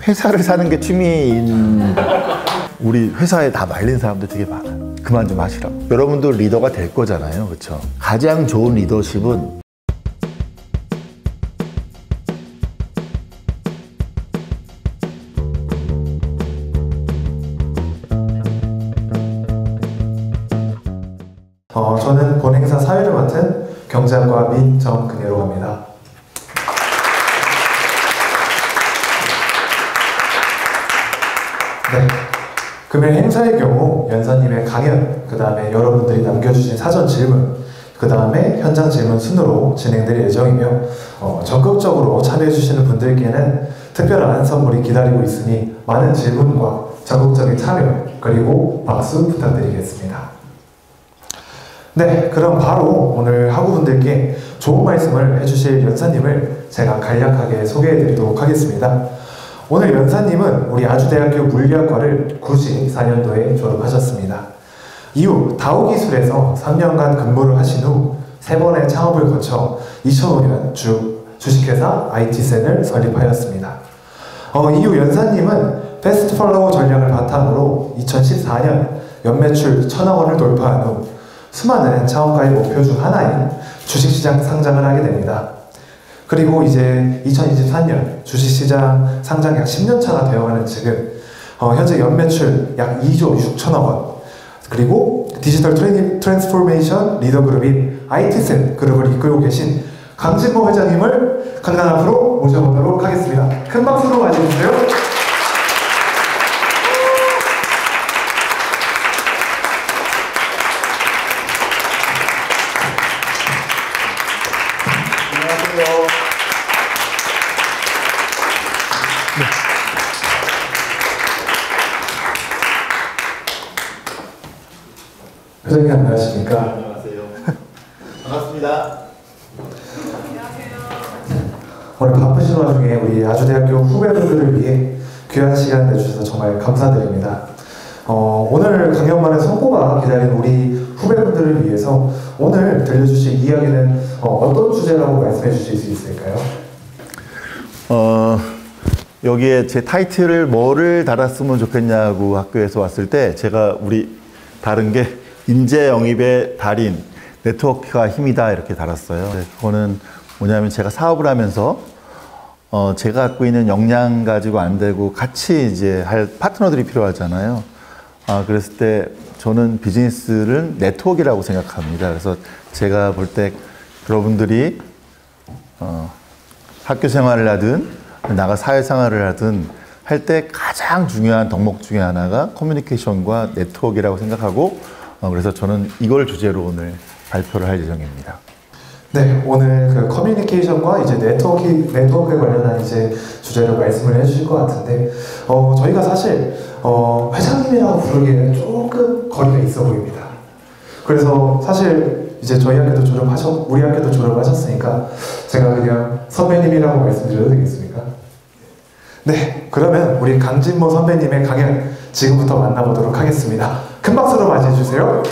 회사를 사는 게 취미인 우리 회사에 다 말린 사람들 되게 많아요. 그만 좀 하시라고. 여러분도 리더가 될 거잖아요, 그렇죠? 가장 좋은 리더십은 저는 본행사 사회를 맡은 경제학과 민정근혜로 합니다. 네, 금일 행사의 경우 연사님의 강연, 그 다음에 여러분들이 남겨주신 사전 질문, 그 다음에 현장 질문 순으로 진행될 예정이며 적극적으로 참여해주시는 분들께는 특별한 선물이 기다리고 있으니 많은 질문과 적극적인 참여 그리고 박수 부탁드리겠습니다. 네, 그럼 바로 오늘 학우분들께 좋은 말씀을 해주실 연사님을 제가 간략하게 소개해드리도록 하겠습니다. 오늘 연사님은 우리 아주대학교 물리학과를 94년도에 졸업하셨습니다. 이후 다우기술에서 3년간 근무를 하신 후 3번의 창업을 거쳐 2005년 주식회사 IT센을 설립하였습니다. 이후 연사님은 패스트 팔로워 전략을 바탕으로 2014년 연매출 1000억 원을 돌파한 후 수많은 창업가의 목표 중 하나인 주식시장 상장을 하게 됩니다. 그리고 이제 2023년 주식시장 상장 약 10년 차가 되어가는 지금 현재 연매출 약 2조 6천억 원, 그리고 디지털 트랜스포메이션 리더그룹인 IT센 그룹을 이끌고 계신 강진모 회장님을 강단 앞으로 모셔보도록 하겠습니다. 큰 박수로 맞이해주세요. 회장님 안녕하십니까? 안녕하세요. 반갑습니다. 안녕하세요. 오늘 바쁘신 와중에 우리 아주대학교 후배분들을 위해 귀한 시간 내주셔서 정말 감사드립니다. 오늘 강연만에 성과가 기다리는 우리 후배분들을 위해서 오늘 들려주실 이야기는 어떤 주제라고 말씀해 주실 수 있을까요? 여기에 제 타이틀을 뭐를 달았으면 좋겠냐고 학교에서 왔을 때 제가 우리 다른 게 인재 영입의 달인, 네트워크가 힘이다 이렇게 달았어요. 그거는 뭐냐면 제가 사업을 하면서 제가 갖고 있는 역량 가지고 안 되고 같이 이제 할 파트너들이 필요하잖아요. 그랬을 때 저는 비즈니스를 네트워크라고 생각합니다. 그래서 제가 볼 때 여러분들이 학교 생활을 하든 나가 사회생활을 하든 할 때 가장 중요한 덕목 중에 하나가 커뮤니케이션과 네트워크라고 생각하고 그래서 저는 이걸 주제로 오늘 발표를 할 예정입니다. 네, 오늘 그 커뮤니케이션과 이제 네트워크에 관련한 이제 주제를 말씀을 해주실 것 같은데, 저희가 사실 회장님이라고 부르기에는 조금 거리가 있어 보입니다. 그래서 사실 이제 저희 학교도 우리 학교도 졸업하셨으니까 제가 그냥 선배님이라고 말씀드려도 되겠습니까? 네, 그러면 우리 강진모 선배님의 강연 지금부터 만나보도록 하겠습니다. 큰 박수로 맞이해 주세요.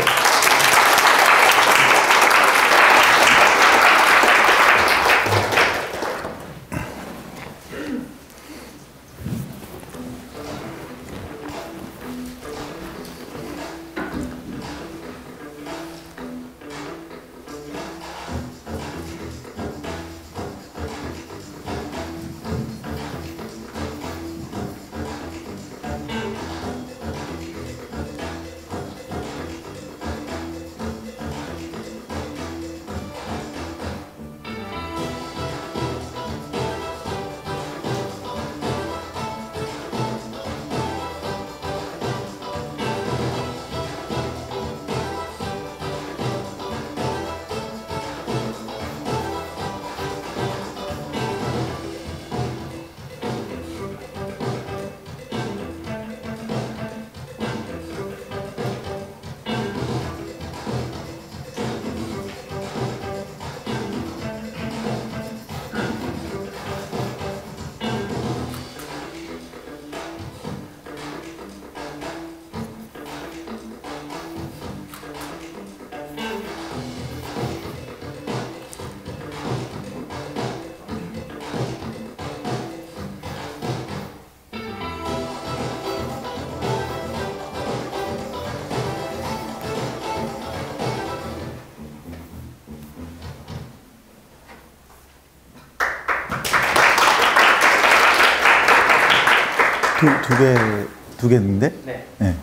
두 개인데? 네. 네.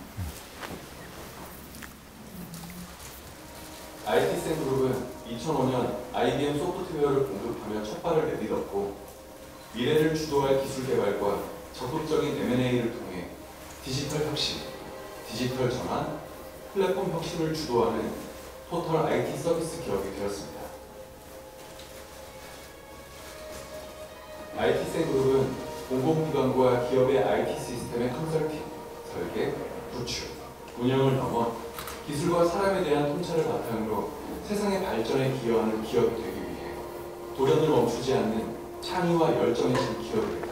IT센그룹은 2005년 IBM 소프트웨어를 공급하며 첫 발을 내딛었고 미래를 주도할 기술 개발과 적극적인 M&A를 통해 디지털 혁신, 디지털 전환, 플랫폼 혁신을 주도하는 토탈 IT 서비스 기업이 되었습니다. IT센그룹은 공공기관과 기업의 IT 시스템의 컨설팅, 설계, 구축, 운영을 넘어 기술과 사람에 대한 통찰을 바탕으로 세상의 발전에 기여하는 기업이 되기 위해 도전을 멈추지 않는 창의와 열정의 진 기업입니다.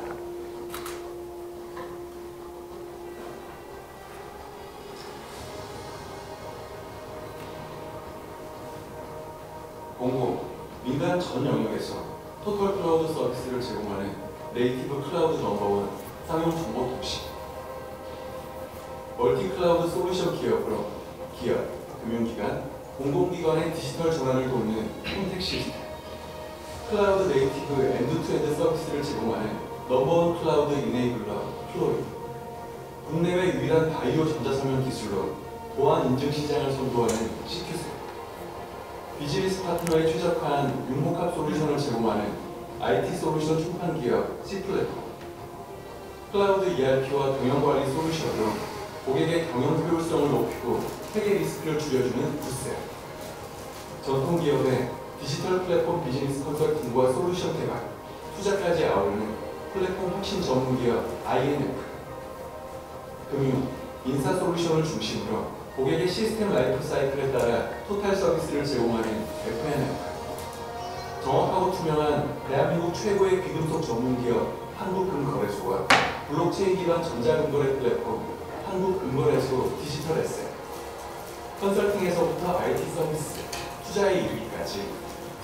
공공, 민간 전 영역에서 토털 클라우드 서비스를 제공하는 네이티브 클라우드 넘버원 상용정보통신, 멀티 클라우드 솔루션 기업으로 기업, 금융기관, 공공기관의 디지털 전환을 돕는 핀텍 시스템, 클라우드 네이티브 엔드-투-엔드 서비스를 제공하는 넘버원 클라우드 이네이블러 플로리, 국내외 유일한 바이오 전자서면 기술로 보안 인증 시장을 선도하는 CQ세, 비즈니스 파트너에 최적화한 융복합 솔루션을 제공하는 IT 솔루션 출판 기업 C플랫폼, 클라우드 ERP와 동영관리 솔루션으로 고객의 경영 효율성을 높이고 회계 리스크를 줄여주는 굿셀, 전통기업의 디지털 플랫폼 비즈니스 컨설팅과 솔루션 개발, 투자까지 아우르는 플랫폼 혁신 전문기업 INF, 금융, 인사 솔루션을 중심으로 고객의 시스템 라이프 사이클에 따라 토탈 서비스를 제공하는 FNF, 정확하고 투명한 대한민국 최고의 귀금속 전문기업 한국금거래소와 블록체인 기반 전자금거래 플랫폼 한국금거래소 디지털 에셋, 컨설팅에서부터 IT 서비스, 투자에 이르기까지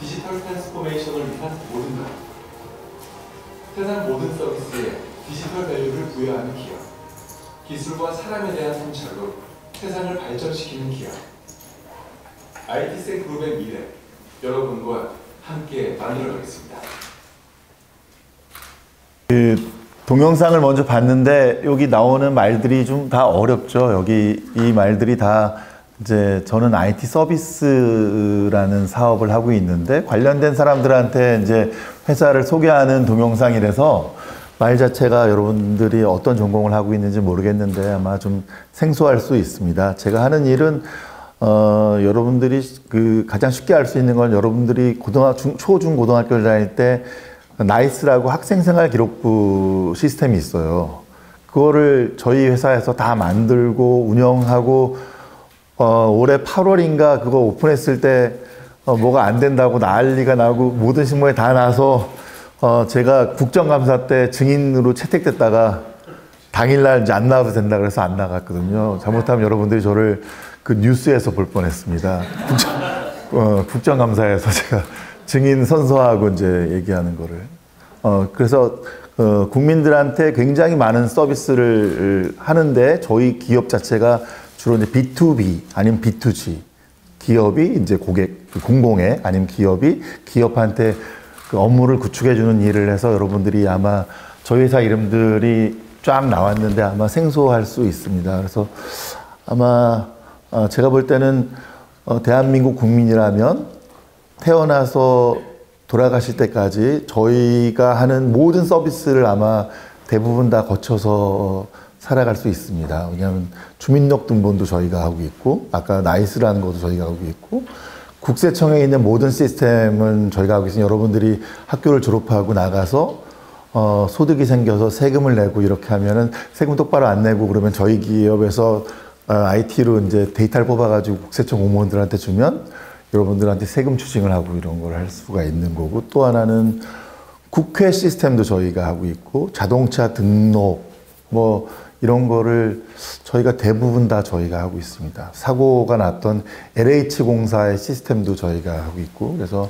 디지털 트랜스포메이션을 위한 모든 것, 세상 모든 서비스에 디지털 밸류를 부여하는 기업, 기술과 사람에 대한 통찰로 세상을 발전시키는 기업, IT센그룹의 미래, 여러분과 함께 만들어가겠습니다. 동영상을 먼저 봤는데 여기 나오는 말들이 좀 다 어렵죠. 여기 이 말들이 다 이제 저는 IT 서비스라는 사업을 하고 있는데 관련된 사람들한테 이제 회사를 소개하는 동영상이라서 말 자체가 여러분들이 어떤 전공을 하고 있는지 모르겠는데 아마 좀 생소할 수 있습니다. 제가 하는 일은 여러분들이 가장 쉽게 알 수 있는 건 여러분들이 초, 중, 고등학교를 다닐 때 나이스라고 학생생활 기록부 시스템이 있어요. 그거를 저희 회사에서 다 만들고 운영하고 올해 8월인가 그거 오픈했을 때 뭐가 안 된다고 난리가 나고 모든 신문에 다 나서 제가 국정감사 때 증인으로 채택됐다가 당일날 이제 안 나와도 된다 그래서 안 나갔거든요. 잘못하면 여러분들이 저를 그 뉴스에서 볼 뻔했습니다. 국정감사에서 제가 증인 선서하고 이제 얘기하는 거를. 그래서 국민들한테 굉장히 많은 서비스를 하는데 저희 기업 자체가 주로 이제 B2B 아니면 B2G 기업이 이제 고객 공공의 아니면 기업이 기업한테 그 업무를 구축해주는 일을 해서 여러분들이 아마 저희 회사 이름들이 쫙 나왔는데 아마 생소할 수 있습니다. 그래서 아마 제가 볼 때는 대한민국 국민이라면 태어나서 돌아가실 때까지 저희가 하는 모든 서비스를 아마 대부분 다 거쳐서 살아갈 수 있습니다. 왜냐하면 주민등록번도 저희가 하고 있고 아까 나이스라는 것도 저희가 하고 있고 국세청에 있는 모든 시스템은 저희가 하고 있으니 여러분들이 학교를 졸업하고 나가서 소득이 생겨서 세금을 내고 이렇게 하면은 세금 똑바로 안 내고 그러면 저희 기업에서 IT로 이제 데이터를 뽑아가지고 국세청 공무원들한테 주면 여러분들한테 세금 추징을 하고 이런 걸 할 수가 있는 거고 또 하나는 국회 시스템도 저희가 하고 있고 자동차 등록 뭐 이런 거를 저희가 대부분 다 저희가 하고 있습니다. 사고가 났던 LH공사의 시스템도 저희가 하고 있고 그래서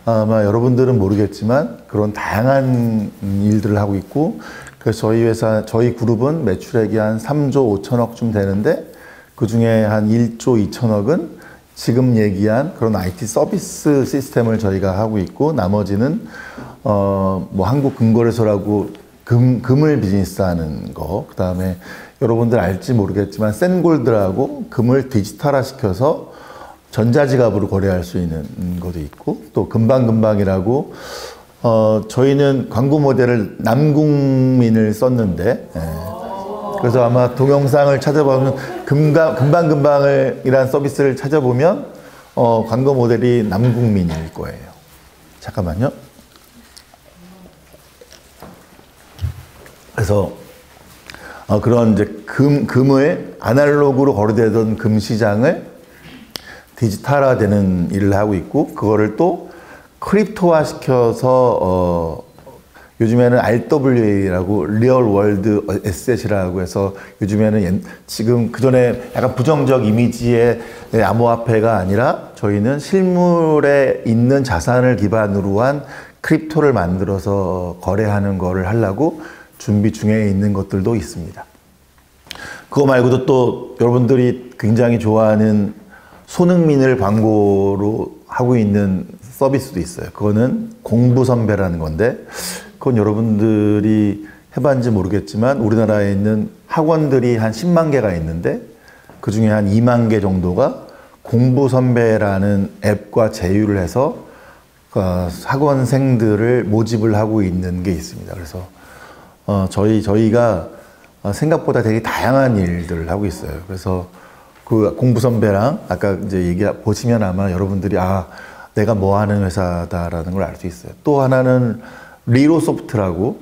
아마 여러분들은 모르겠지만 그런 다양한 일들을 하고 있고 그래서 저희 회사, 저희 그룹은 매출액이 한 3조 5천억쯤 되는데 그 중에 한 1조 2천억은 지금 얘기한 그런 IT 서비스 시스템을 저희가 하고 있고 나머지는 뭐 한국금거래소라고 금을 비즈니스 하는 거, 그 다음에 여러분들 알지 모르겠지만 센골드라고 금을 디지털화 시켜서 전자지갑으로 거래할 수 있는 것도 있고, 또 금방금방이라고 저희는 광고 모델을 남궁민을 썼는데, 그래서 아마 동영상을 찾아보면 금방금방이라는 서비스를 찾아보면 광고 모델이 남궁민일 거예요. 잠깐만요. 그래서 그런 이제 금을 아날로그로 거래되던 금 시장을 디지털화되는 일을 하고 있고, 그거를 또 크립토화 시켜서 요즘에는 RWA라고 리얼 월드 에셋이라고 해서 요즘에는 지금 그전에 약간 부정적 이미지의 암호화폐가 아니라 저희는 실물에 있는 자산을 기반으로 한 크립토를 만들어서 거래하는 거를 하려고 준비 중에 있는 것들도 있습니다. 그거 말고도 또 여러분들이 굉장히 좋아하는 손흥민을 광고로 하고 있는 서비스도 있어요. 그거는 공부선배라는 건데, 그건 여러분들이 해봤는지 모르겠지만 우리나라에 있는 학원들이 한 10만 개가 있는데 그 중에 한 2만 개 정도가 공부선배라는 앱과 제휴를 해서 학원생들을 모집을 하고 있는 게 있습니다. 그래서 저희가 생각보다 되게 다양한 일들을 하고 있어요. 그래서 그 공부선배랑 아까 이제 보시면 아마 여러분들이 내가 뭐 하는 회사다라는 걸 알 수 있어요. 또 하나는 리로소프트라고,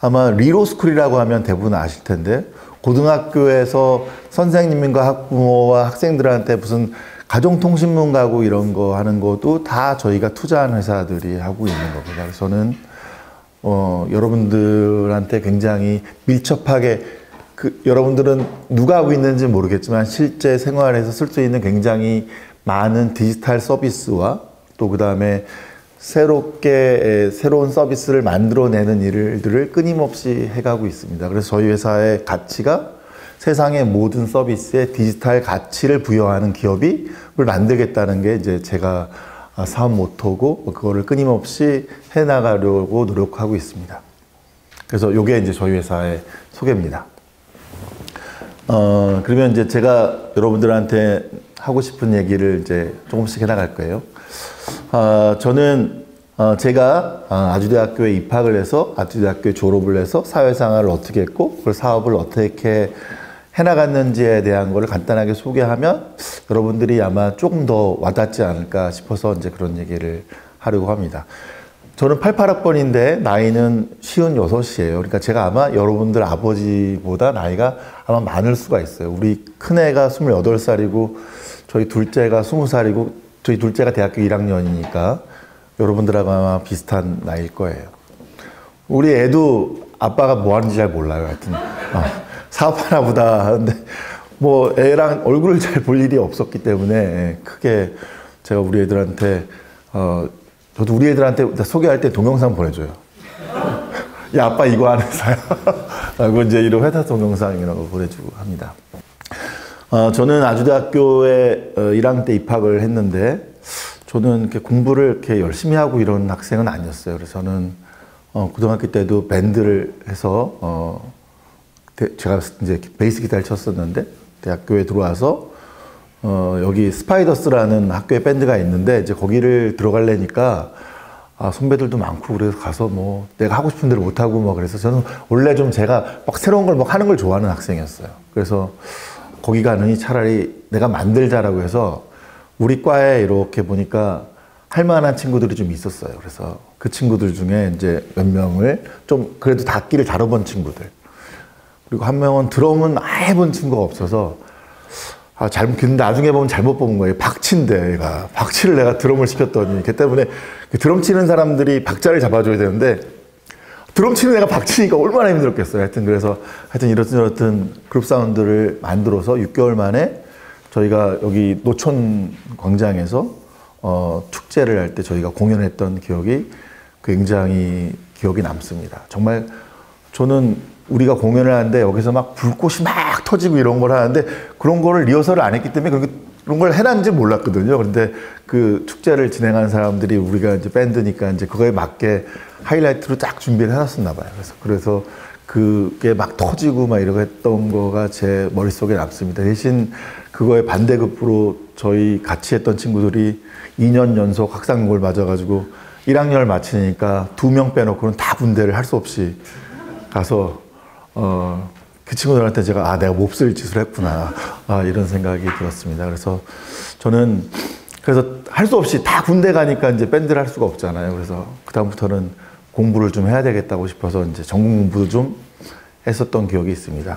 아마 리로스쿨이라고 하면 대부분 아실 텐데, 고등학교에서 선생님과 학부모와 학생들한테 무슨 가정통신문 가고 이런 거 하는 것도 다 저희가 투자한 회사들이 하고 있는 겁니다. 그래서 저는 여러분들한테 굉장히 밀접하게, 여러분들은 누가 하고 있는지 모르겠지만 실제 생활에서 쓸 수 있는 굉장히 많은 디지털 서비스와 또 그 다음에 새로운 서비스를 만들어내는 일들을 끊임없이 해가고 있습니다. 그래서 저희 회사의 가치가 세상의 모든 서비스에 디지털 가치를 부여하는 기업을 만들겠다는 게 이제 제가 사업 모토고, 그거를 끊임없이 해나가려고 노력하고 있습니다. 그래서 이게 이제 저희 회사의 소개입니다. 그러면 이제 제가 여러분들한테 하고 싶은 얘기를 이제 조금씩 해나갈 거예요. 저는 제가 아주대학교에 입학을 해서 아주대학교에 졸업을 해서 사회생활을 어떻게 했고 그걸 사업을 어떻게 해나갔는지에 대한 걸 간단하게 소개하면 여러분들이 아마 조금 더 와닿지 않을까 싶어서 이제 그런 얘기를 하려고 합니다. 저는 88학번인데 나이는 56이에요. 그러니까 제가 아마 여러분들 아버지보다 나이가 아마 많을 수가 있어요. 우리 큰애가 28살이고 저희 둘째가 20살이고 저희 둘째가 대학교 1학년이니까 여러분들하고 아마 비슷한 나이일 거예요. 우리 애도 아빠가 뭐 하는지 잘 몰라요. 하여튼 사업하나 보다 하는데 뭐 애랑 얼굴을 잘 볼 일이 없었기 때문에 크게 제가 우리 애들한테 저도 우리 애들한테 소개할 때 동영상 보내줘요. 야, 아빠 이거 하는 회사야. 그리고 이제 이런 회사 동영상이라고 보내주고 합니다. 저는 아주대학교에 1학년 때 입학을 했는데 저는 이렇게 공부를 이렇게 열심히 하고 이런 학생은 아니었어요. 그래서 저는 고등학교 때도 밴드를 해서 제가 이제 베이스 기타를 쳤었는데 대학교에 들어와서 여기 스파이더스라는 학교에 밴드가 있는데 이제 거기를 들어가려니까 선배들도 많고 그래서 가서 뭐 내가 하고 싶은 대로 못 하고 뭐 그래서 저는 원래 좀 제가 막 새로운 걸 막 하는 걸 좋아하는 학생이었어요. 그래서 거기 가느니 차라리 내가 만들자라고 해서 우리 과에 이렇게 보니까 할 만한 친구들이 좀 있었어요. 그래서 그 친구들 중에 이제 몇 명을 좀 그래도 다 악기를 다뤄본 친구들, 그리고 한 명은 드럼은 아예 해본 친구가 없어서 근데 나중에 보면 잘못 뽑은 거예요. 박치인데 얘가 박치를 내가 드럼을 시켰더니 그 때문에 드럼 치는 사람들이 박자를 잡아줘야 되는데 드럼 치는 애가 박치니까 얼마나 힘들었겠어요. 하여튼 이렇든 그룹 사운드를 만들어서 6개월 만에 저희가 여기 노천 광장에서 축제를 할 때 저희가 공연했던 기억이 굉장히 기억이 남습니다. 정말 저는 우리가 공연을 하는데 여기서 막 불꽃이 막 터지고 이런 걸 하는데 그런 거를 리허설을 안 했기 때문에 그런 걸 해놨는지 몰랐거든요. 그런데 그 축제를 진행하는 사람들이 우리가 이제 밴드니까 이제 그거에 맞게 하이라이트로 쫙 준비를 해놨었나 봐요. 그래서 그게 막 터지고 막 이러고 했던 거가 제 머릿속에 남습니다. 대신 그거에 반대급부로 저희 같이 했던 친구들이 2년 연속 학상국을 맞아가지고 1학년을 마치니까 2명 빼놓고는 다 군대를 할 수 없이 가서 그 친구들한테 제가 내가 몹쓸 짓을 했구나 이런 생각이 들었습니다. 그래서 저는 할 수 없이 다 군대 가니까 이제 밴드를 할 수가 없잖아요. 그래서 그다음부터는 공부를 좀 해야 되겠다고 싶어서 이제 전공 공부도 좀 했었던 기억이 있습니다.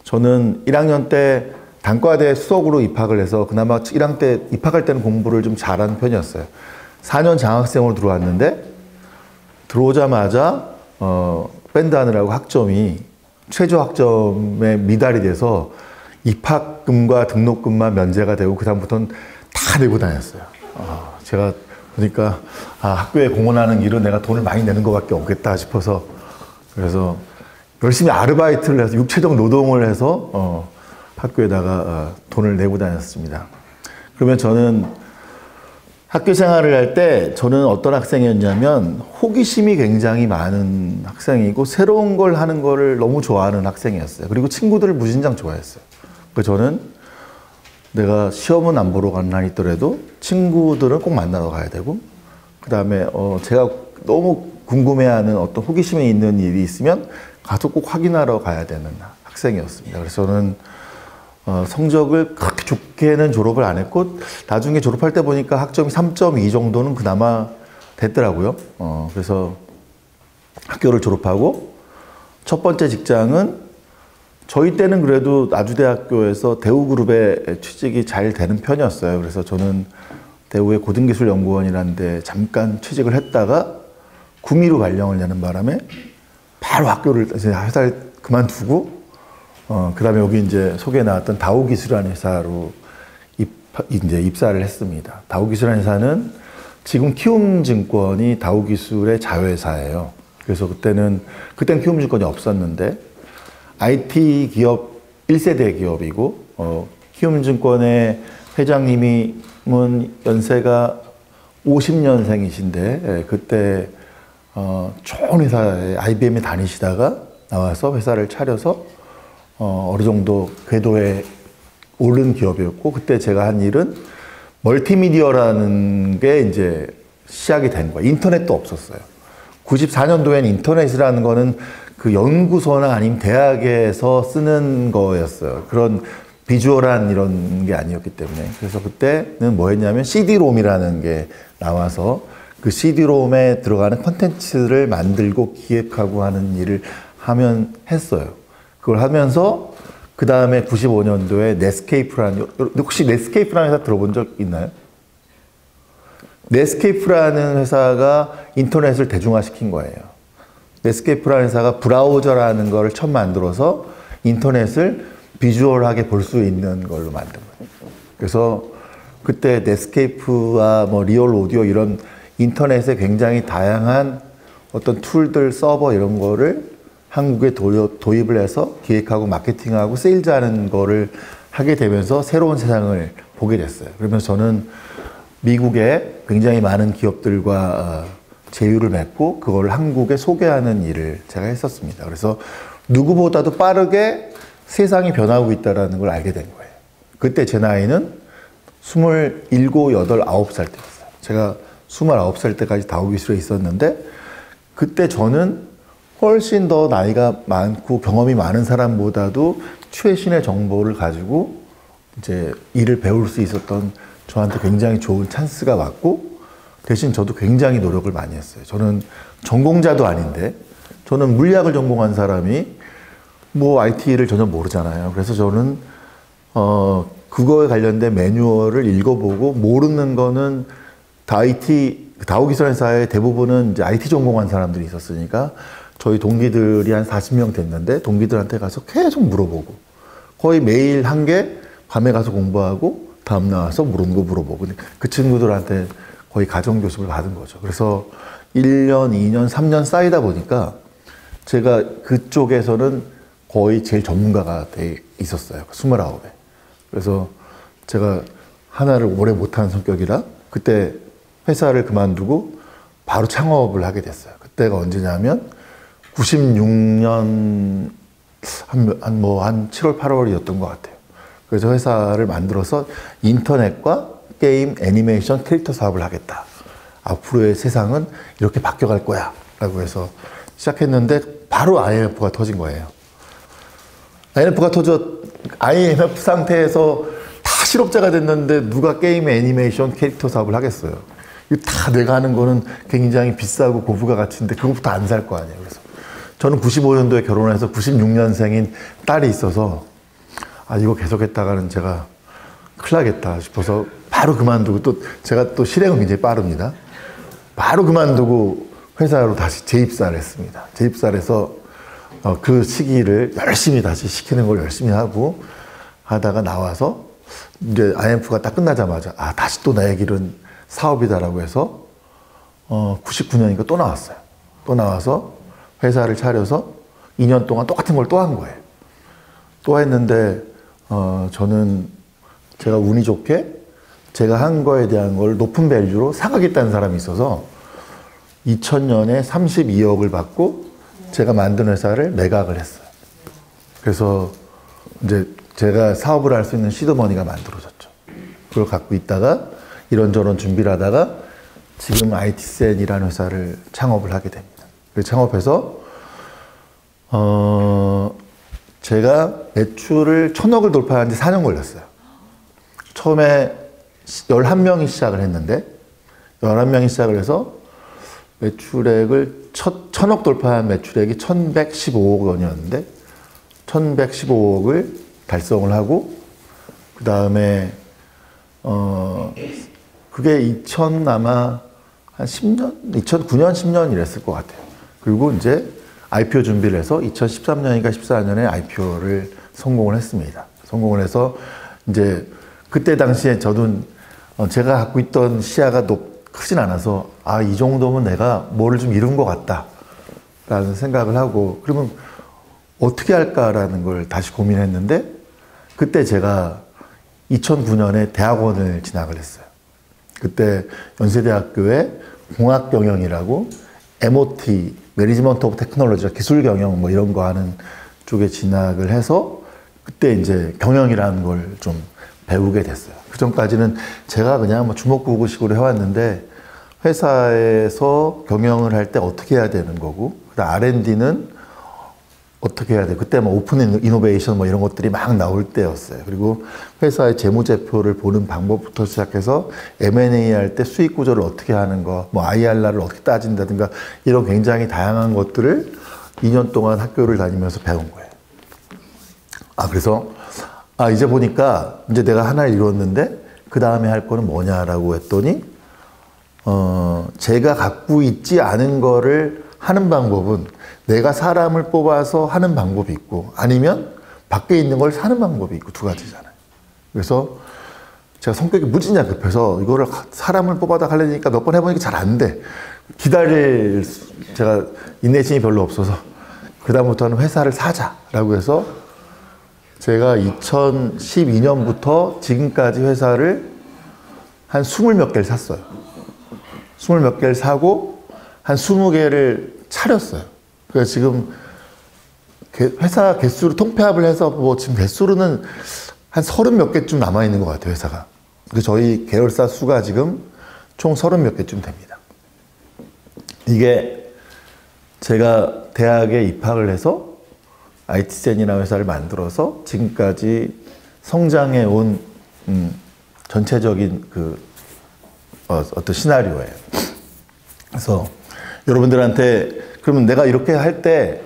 저는 1학년 때 단과대 수석으로 입학을 해서 그나마 1학년 때 입학할 때는 공부를 좀 잘하는 편이었어요. 4년 장학생으로 들어왔는데 들어오자마자 밴드 하느라고 학점이 최저 학점에 미달이 돼서 입학금과 등록금만 면제가 되고 그다음부터는 다 내고 다녔어요. 제가 보니까 학교에 공헌하는 일은 내가 돈을 많이 내는 것밖에 없겠다 싶어서 그래서 열심히 아르바이트를 해서 육체적 노동을 해서 학교에다가 돈을 내고 다녔습니다. 그러면 저는 학교 생활을 할 때 저는 어떤 학생이었냐면 호기심이 굉장히 많은 학생이고 새로운 걸 하는 거를 너무 좋아하는 학생이었어요. 그리고 친구들을 무진장 좋아했어요. 그래서 저는 내가 시험은 안 보러 간다 있더라도 친구들은 꼭 만나러 가야 되고 그 다음에 제가 너무 궁금해하는 어떤 호기심이 있는 일이 있으면 가서 꼭 확인하러 가야 되는 학생이었습니다. 그래서 저는 성적을 그렇게 좋게는 졸업을 안 했고 나중에 졸업할 때 보니까 학점이 3.2 정도는 그나마 됐더라고요. 그래서 학교를 졸업하고 첫 번째 직장은 저희 때는 그래도 나주대학교에서 대우그룹에 취직이 잘 되는 편이었어요. 그래서 저는 대우의 고등기술연구원이라는 데 잠깐 취직을 했다가 구미로 발령을 내는 바람에 바로 회사를 그만두고 그 다음에 여기 이제 소개에 나왔던 다우기술이라는 회사로 입사를 했습니다. 다우기술이라는 회사는 지금 키움증권이 다우기술의 자회사예요. 그래서 그때는 키움증권이 없었는데 IT 기업 1세대 기업이고 키움증권의 회장님은 연세가 50년생이신데 그때 좋은 회사에 IBM에 다니시다가 나와서 회사를 차려서 어느 정도 궤도에 오른 기업이었고 그때 제가 한 일은 멀티미디어라는 게 이제 시작이 된 거예요. 인터넷도 없었어요. 94년도엔 인터넷이라는 거는 그 연구소나 아니면 대학에서 쓰는 거였어요. 그런 비주얼한 이런 게 아니었기 때문에. 그래서 그때는 뭐 했냐면 CD롬이라는 게 나와서 그 CD롬에 들어가는 콘텐츠를 만들고 기획하고 하는 일을 했어요. 그걸 하면서 그 다음에 95년도에 넷스케이프라는, 혹시 넷스케이프라는 회사 들어본 적 있나요? 넷스케이프라는 회사가 인터넷을 대중화시킨 거예요. 넷스케이프라는 회사가 브라우저라는 거를 처음 만들어서 인터넷을 비주얼하게 볼 수 있는 걸로 만든 거예요. 그래서 그때 넷스케이프와 뭐 리얼 오디오 이런 인터넷에 굉장히 다양한 어떤 툴들, 서버 이런 거를 한국에 도입을 해서 기획하고 마케팅하고 세일즈하는 거를 하게 되면서 새로운 세상을 보게 됐어요. 그러면서 저는 미국에 굉장히 많은 기업들과 제휴를 맺고 그걸 한국에 소개하는 일을 제가 했었습니다. 그래서 누구보다도 빠르게 세상이 변하고 있다는 걸 알게 된 거예요. 그때 제 나이는 27, 8, 9살 때였어요. 제가 29살 때까지 다우기술에 있었는데 그때 저는 훨씬 더 나이가 많고 경험이 많은 사람보다도 최신의 정보를 가지고 이제 일을 배울 수 있었던 저한테 굉장히 좋은 찬스가 왔고 대신 저도 굉장히 노력을 많이 했어요. 저는 전공자도 아닌데 저는 물리학을 전공한 사람이 뭐 IT를 전혀 모르잖아요. 그래서 저는 그거에 관련된 매뉴얼을 읽어보고 모르는 거는 다우기술 회사의 대부분은 이제 IT 전공한 사람들이 있었으니까 저희 동기들이 한 40명 됐는데 동기들한테 가서 계속 물어보고 거의 매일 한 개 밤에 가서 공부하고 다음 나와서 모르는 거 물어보고 그 친구들한테 거의 가정교습을 받은 거죠. 그래서 1년, 2년, 3년 쌓이다 보니까 제가 그쪽에서는 거의 제일 전문가가 돼 있었어요. 29에. 그래서 제가 하나를 오래 못하는 성격이라 그때 회사를 그만두고 바로 창업을 하게 됐어요. 그때가 언제냐면 96년 한 7월, 8월이었던 것 같아요. 그래서 회사를 만들어서 인터넷과 게임, 애니메이션, 캐릭터 사업을 하겠다. 앞으로의 세상은 이렇게 바뀌어갈 거야. 라고 해서 시작했는데 바로 IMF가 터진 거예요. IMF 상태에서 다 실업자가 됐는데 누가 게임에 애니메이션, 캐릭터 사업을 하겠어요. 이거 다 내가 하는 거는 굉장히 비싸고 고부가 가치인데 그것부터 안 살 거 아니에요. 그래서 저는 95년도에 결혼해서 96년생인 딸이 있어서 이거 계속했다가는 제가 큰일 나겠다 싶어서 바로 그만두고 또 제가 또 실행은 굉장히 빠릅니다. 바로 그만두고 회사로 다시 재입사를 했습니다. 재입사를 해서 그 시기를 열심히 다시 시키는 걸 열심히 하고 하다가 나와서 이제 IMF가 딱 끝나자마자 다시 또 나의 길은 사업이다라고 해서 99년이니까 또 나왔어요. 또 나와서 회사를 차려서 2년 동안 똑같은 걸 또 한 거예요. 또 했는데 저는 제가 운이 좋게 제가 한 거에 대한 걸 높은 밸류로 사가겠다는 사람이 있어서 2000년에 32억을 받고 제가 만든 회사를 매각을 했어요. 그래서 이제 제가 사업을 할 수 있는 시드머니가 만들어졌죠. 그걸 갖고 있다가 이런저런 준비를 하다가 지금 IT센이라는 회사를 창업을 하게 됩니다. 창업해서 제가 매출을 1000억을 돌파하는 데 4년 걸렸어요. 처음에 11명이 시작을 했는데 11명이 시작을 해서 매출액을 1000억 돌파한 매출액이 1115억 원이었는데 1115억을 달성을 하고 그 다음에 그게 아마 한 10년, 2009년, 10년 이랬을 것 같아요. 그리고 이제 IPO 준비를 해서 2013년인가 14년에 IPO를 성공을 했습니다. 성공을 해서 이제 그때 당시에 저도 제가 갖고 있던 시야가 크진 않아서 이 정도면 내가 뭐를 좀 이룬 것 같다 라는 생각을 하고 그러면 어떻게 할까라는 걸 다시 고민했는데 그때 제가 2009년에 대학원을 진학을 했어요. 그때 연세대학교에 공학경영이라고 MOT, 매니지먼트 오브 테크놀로지, 기술경영 뭐 이런 거 하는 쪽에 진학을 해서 그때 이제 경영이라는 걸 좀 배우게 됐어요. 그 전까지는 제가 그냥 뭐 주먹구구식으로 해왔는데 회사에서 경영을 할 때 어떻게 해야 되는 거고 그다음 R&D는 어떻게 해야 돼? 그때 뭐 오픈 이노베이션 뭐 이런 것들이 막 나올 때였어요. 그리고 회사의 재무제표를 보는 방법부터 시작해서 M&A 할 때 수익 구조를 어떻게 하는 거, 뭐 IRR을 어떻게 따진다든가 이런 굉장히 다양한 것들을 2년 동안 학교를 다니면서 배운 거예요. 그래서 이제 보니까 이제 내가 하나를 이뤘는데 그 다음에 할 거는 뭐냐라고 했더니 제가 갖고 있지 않은 거를 하는 방법은 내가 사람을 뽑아서 하는 방법이 있고 아니면 밖에 있는 걸 사는 방법이 있고 두 가지잖아요. 그래서 제가 성격이 무지냐 급해서 이거를 사람을 뽑아다 하려니까 몇 번 해보니까 잘 안 돼. 제가 인내심이 별로 없어서 그다음부터는 회사를 사자라고 해서 제가 2012년부터 지금까지 회사를 한 20몇 개를 샀어요. 20몇 개를 사고 한 20개를 차렸어요. 그래서 지금 회사 개수를 통폐합을 해서 뭐 지금 개수로는 한 30몇 개쯤 남아있는 것 같아요, 회사가. 그래서 저희 계열사 수가 지금 총 30몇 개쯤 됩니다. 이게 제가 대학에 입학을 해서 IT센이라는 회사를 만들어서 지금까지 성장해 온 전체적인 어떤 시나리오예요. 그래서 여러분들한테 그러면 내가 이렇게 할 때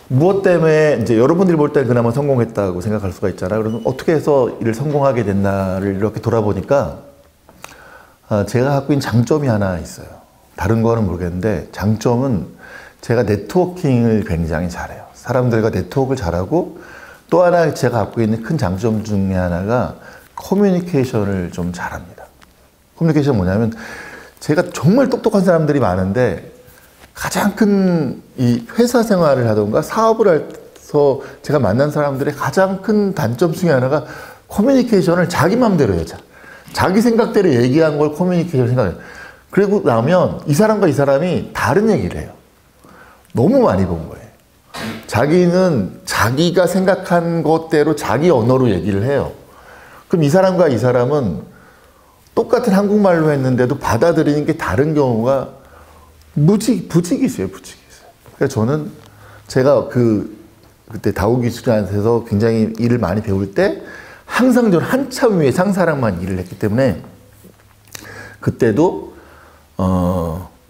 무엇 때문에 이제 여러분들이 볼 때 그나마 성공했다고 생각할 수가 있잖아요. 그러면 어떻게 해서 이를 성공하게 됐나를 이렇게 돌아보니까 제가 갖고 있는 장점이 하나 있어요. 다른 거는 모르겠는데 장점은 제가 네트워킹을 굉장히 잘해요. 사람들과 네트워크를 잘하고 또 하나 제가 갖고 있는 큰 장점 중에 하나가 커뮤니케이션을 좀 잘합니다. 커뮤니케이션은 뭐냐면 제가 정말 똑똑한 사람들이 많은데 가장 큰 이 회사 생활을 하던가 사업을 해서 제가 만난 사람들의 가장 큰 단점 중에 하나가 커뮤니케이션을 자기 마음대로 해요. 자기 생각대로 얘기한 걸 커뮤니케이션 생각해요. 그리고 나면 이 사람과 이 사람이 다른 얘기를 해요. 너무 많이 본 거예요. 자기는 자기가 생각한 것대로 자기 언어로 얘기를 해요. 그럼 이 사람과 이 사람은 똑같은 한국말로 했는데도 받아들이는 게 다른 경우가 부직이 있어요. 그래서 저는 제가 그때 다우기술한테서 굉장히 일을 많이 배울 때 항상 저는 한참 위에 상사랑만 일을 했기 때문에 그때도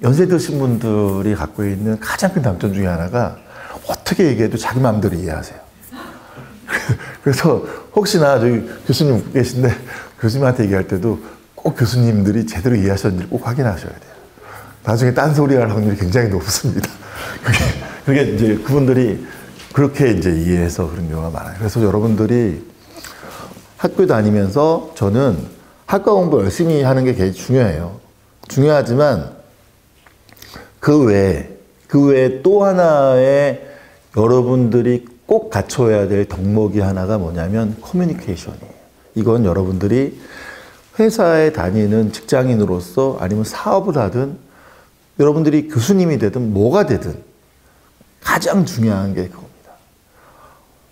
연세 드신 분들이 갖고 있는 가장 큰 장점 중에 하나가 어떻게 얘기해도 자기 마음대로 이해하세요. 그래서 혹시나 저기 교수님 계신데 교수님한테 얘기할 때도 꼭 교수님들이 제대로 이해하셨는지 꼭 확인하셔야 돼요. 나중에 딴소리 할 확률이 굉장히 높습니다. 그게 이제 그분들이 그렇게 이제 이해해서 그런 경우가 많아요. 그래서 여러분들이 학교 다니면서 저는 학과 공부 열심히 하는 게 굉장히 중요해요. 중요하지만 그 외에 또 하나의 여러분들이 꼭 갖춰야 될 덕목이 하나가 뭐냐면 커뮤니케이션이에요. 이건 여러분들이 회사에 다니는 직장인으로서 아니면 사업을 하든 여러분들이 교수님이 되든 뭐가 되든 가장 중요한 게 그겁니다.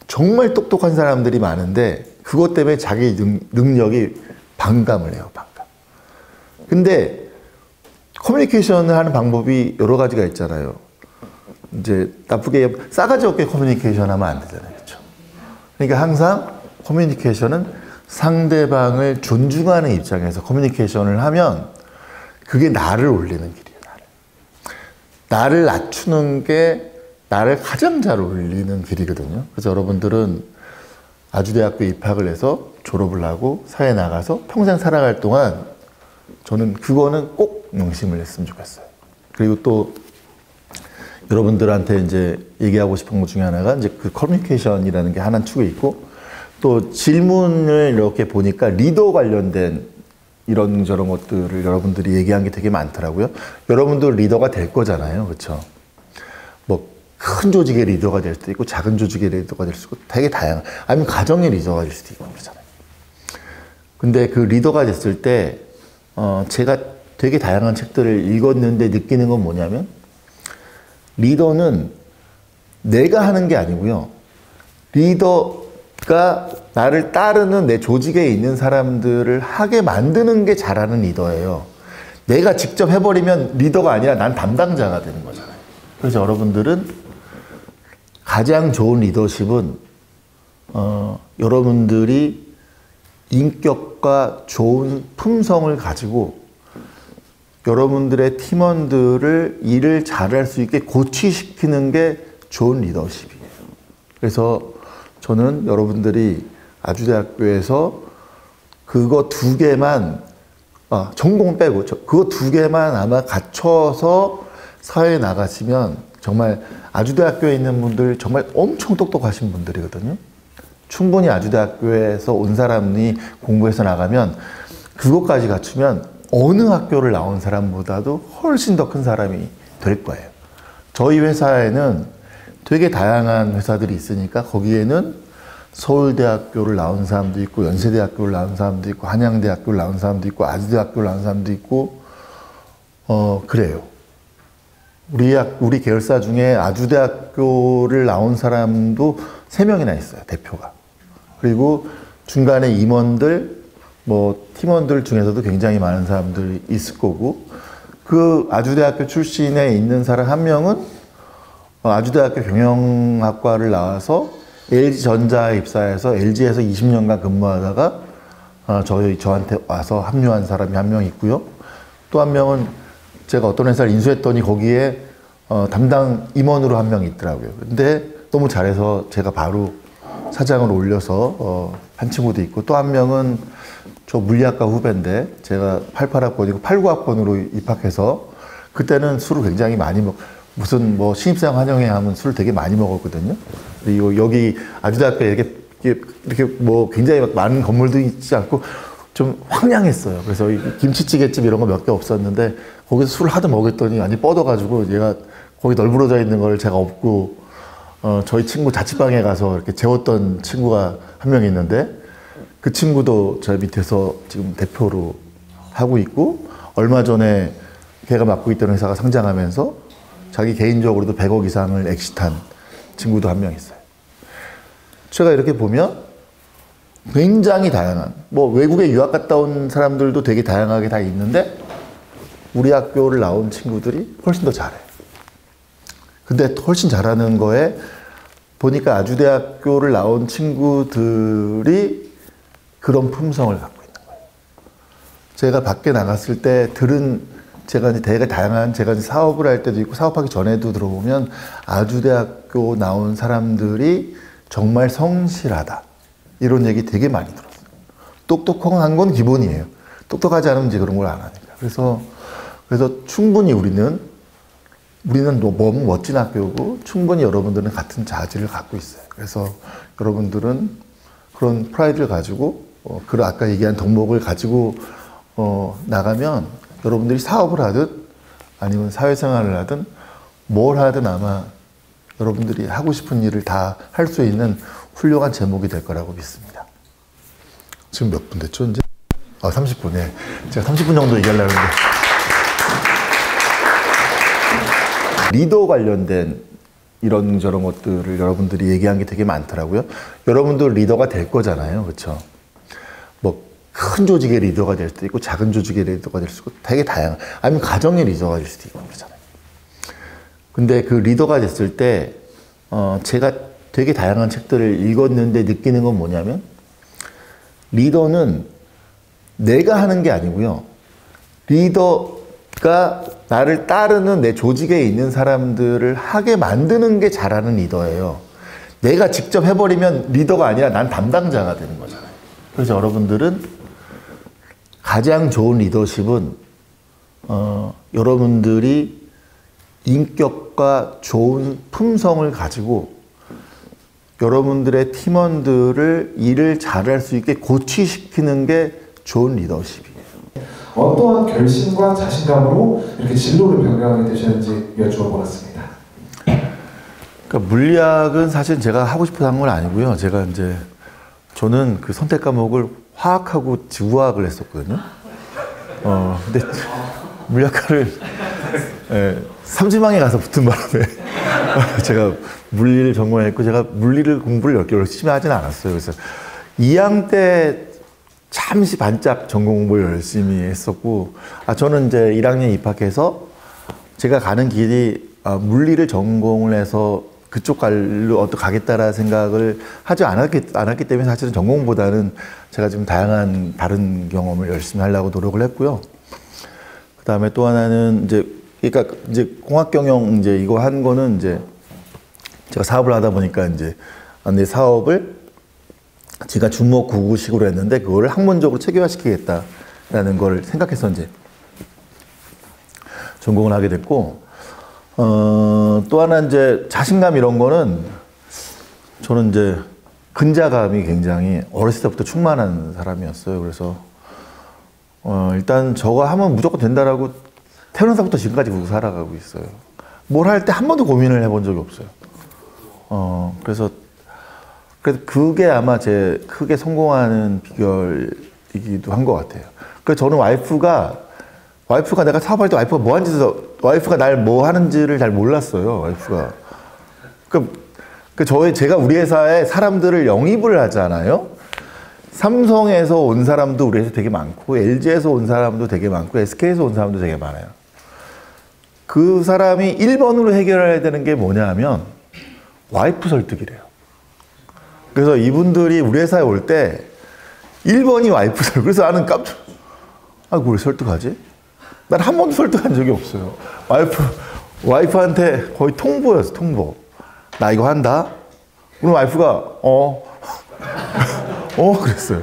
정말 똑똑한 사람들이 많은데 그것 때문에 자기 능력이 반감을 해요. 반감. 근데 커뮤니케이션을 하는 방법이 여러 가지가 있잖아요. 이제 나쁘게 싸가지 없게 커뮤니케이션 하면 안 되잖아요. 그렇죠? 그러니까 항상 커뮤니케이션은 상대방을 존중하는 입장에서 커뮤니케이션을 하면 그게 나를 올리는 길이에요. 나를 낮추는 게 나를 가장 잘 올리는 길이거든요. 그래서 여러분들은 아주대학교 입학을 해서 졸업을 하고 사회에 나가서 평생 살아갈 동안 저는 그거는 꼭 명심을 했으면 좋겠어요. 그리고 또 여러분들한테 이제 얘기하고 싶은 것 중에 하나가 이제 그 커뮤니케이션이라는 게 하나 축에 있고 또 질문을 이렇게 보니까 리더 관련된 이런저런 것들을 여러분들이 얘기한 게 되게 많더라고요. 여러분도 리더가 될 거잖아요. 그렇죠? 뭐 큰 조직의 리더가 될 수도 있고 작은 조직의 리더가 될 수도 있고 되게 다양한 아니면 가정의 리더가 될 수도 있고 그러잖아요. 근데 그 리더가 됐을 때 제가 되게 다양한 책들을 읽었는데 느끼는 건 뭐냐면 리더는 내가 하는 게 아니고요. 리더가 나를 따르는 내 조직에 있는 사람들을 하게 만드는 게 잘하는 리더예요. 내가 직접 해버리면 리더가 아니라 난 담당자가 되는 거잖아요. 그래서 여러분들은 가장 좋은 리더십은 여러분들이 인격과 좋은 품성을 가지고 여러분들의 팀원들을 일을 잘할 수 있게 고취시키는 게 좋은 리더십이에요. 그래서 저는 여러분들이 아주대학교에서 그거 두 개만 전공 빼고 그거 두 개만 아마 갖춰서 사회에 나가시면 정말 아주대학교에 있는 분들 정말 엄청 똑똑하신 분들이거든요. 충분히 아주대학교에서 온 사람이 공부해서 나가면 그것까지 갖추면 어느 학교를 나온 사람보다도 훨씬 더 큰 사람이 될 거예요. 저희 회사에는 되게 다양한 회사들이 있으니까 거기에는 서울대학교를 나온 사람도 있고 연세대학교를 나온 사람도 있고 한양대학교를 나온 사람도 있고 아주대학교를 나온 사람도 있고 그래요. 우리 계열사 중에 아주대학교를 나온 사람도 3명이나 있어요. 대표가. 그리고 중간에 임원들 뭐 팀원들 중에서도 굉장히 많은 사람들이 있을 거고 그 아주대학교 출신에 있는 사람 한 명은 아주대학교 경영학과를 나와서 LG전자에 입사해서 LG에서 20년간 근무하다가 저한테 와서 합류한 사람이 한 명 있고요. 또 한 명은 제가 어떤 회사를 인수했더니 거기에 담당 임원으로 한 명 있더라고요. 근데 너무 잘해서 제가 바로 사장으로 올려서 한 친구도 있고 또 한 명은 저 물리학과 후배인데 제가 88학번이고 89학번으로 입학해서 그때는 술을 굉장히 많이 무슨 뭐 신입생 환영회 하면 술을 되게 많이 먹었거든요. 그리고 여기 아주대학교에 이렇게 뭐 굉장히 많은 건물도 있지 않고 좀 황량했어요. 그래서 김치찌개집 이런 거 몇 개 없었는데 거기서 술을 하도 먹었더니 완전히 뻗어가지고 얘가 거기 널브러져 있는 걸 제가 업고 저희 친구 자취방에 가서 이렇게 재웠던 친구가 한 명 있는데 그 친구도 저 밑에서 지금 대표로 하고 있고, 얼마 전에 걔가 맡고 있던 회사가 상장하면서 자기 개인적으로도 100억 이상을 엑시트한 친구도 한 명 있어요. 제가 이렇게 보면 굉장히 다양한, 뭐 외국에 유학 갔다 온 사람들도 되게 다양하게 다 있는데 우리 학교를 나온 친구들이 훨씬 더 잘해요. 근데 훨씬 잘하는 거에 보니까 아주대학교를 나온 친구들이 그런 품성을 갖고 있는 거예요. 제가 밖에 나갔을 때 제가 이제 되게 다양한, 제가 이제 사업을 할 때도 있고 사업하기 전에도 들어보면 아주대학교 나온 사람들이 정말 성실하다. 이런 얘기 되게 많이 들었어요. 똑똑한 건 기본이에요. 똑똑하지 않으면 이제 그런 걸 안 하니까. 그래서 충분히 우리는 너무 멋진 학교고 충분히 여러분들은 같은 자질을 갖고 있어요. 그래서 여러분들은 그런 프라이드를 가지고 아까 얘기한 덕목을 가지고 나가면 여러분들이 사업을 하든 아니면 사회생활을 하든 뭘 하든 아마 여러분들이 하고 싶은 일을 다 할 수 있는 훌륭한 제목이 될 거라고 믿습니다. 지금 몇 분 됐죠, 이제? 30분에. 제가 30분 정도 얘기하려고 했는데. 리더 관련된 이런저런 것들을 여러분들이 얘기한 게 되게 많더라고요. 여러분도 리더가 될 거잖아요. 그렇죠? 뭐 큰 조직의 리더가 될 수도 있고 작은 조직의 리더가 될 수도 있고 되게 다양한, 아니면 가정의 리더가 될 수도 있고 그러잖아요. 근데 그 리더가 됐을 때 제가 되게 다양한 책들을 읽었는데 느끼는 건 뭐냐면 리더는 내가 하는 게 아니고요. 리더가 나를 따르는 내 조직에 있는 사람들을 하게 만드는 게 잘하는 리더예요. 내가 직접 해버리면 리더가 아니라 난 담당자가 되는 거잖아요. 그래서 여러분들은 가장 좋은 리더십은 여러분들이 인격과 좋은 품성을 가지고 여러분들의 팀원들을 일을 잘할 수 있게 고취시키는 게 좋은 리더십이에요. 어떠한 결심과 자신감으로 이렇게 진로를 변경하게 되셨는지 여쭈어보았습니다. 그러니까 물리학은 사실 제가 하고 싶어서 한 건 아니고요. 저는 그 선택 과목을 화학하고 지구화학을 했었거든요. 근데 물리학과를 삼지망에 가서 붙은 바람에 제가 물리를 전공했고 제가 물리를 공부를 이렇게 열심히 하진 않았어요. 그래서 2학 때 잠시 반짝 전공 공부를 열심히 했었고, 저는 이제 1학년 입학해서 제가 가는 길이 물리를 전공을 해서 그쪽 갈로 가겠다라는 생각을 하지 않았기 때문에 사실은 전공보다는 제가 지금 다양한 다른 경험을 열심히 하려고 노력을 했고요. 그 다음에 또 하나는 그러니까 공학 경영 이거 한 거는 제가 사업을 하다 보니까 내 사업을 제가 주목구구식으로 했는데 그거를 학문적으로 체계화시키겠다라는 걸 생각해서 전공을 하게 됐고, 또 하나 자신감 이런 거는 저는 근자감이 굉장히 어렸을 때부터 충만한 사람이었어요. 그래서 일단 저거 하면 무조건 된다라고 태어나서부터 지금까지 그러고 살아가고 있어요. 뭘 할 때 한 번도 고민을 해본 적이 없어요. 그래서 그게 아마 제 크게 성공하는 비결이기도 한 것 같아요. 그래서 저는 와이프가 내가 사업할 때 와이프가 뭐 하는지, 와이프가 날 뭐 하는지를 잘 몰랐어요. 와이프가. 제가 우리 회사에 사람들을 영입을 하잖아요. 삼성에서 온 사람도 우리 회사에 되게 많고, LG에서 온 사람도 되게 많고, SK에서 온 사람도 되게 많아요. 그 사람이 1번으로 해결해야 되는 게 뭐냐 하면 와이프 설득이래요. 그래서 이분들이 우리 회사에 올 때 1번이 와이프 설득. 그래서 나는 깜짝, 뭘 설득하지? 난 한 번도 설득한 적이 없어요. 와이프한테 거의 통보였어, 통보. 나 이거 한다? 그럼 와이프가, 그랬어요.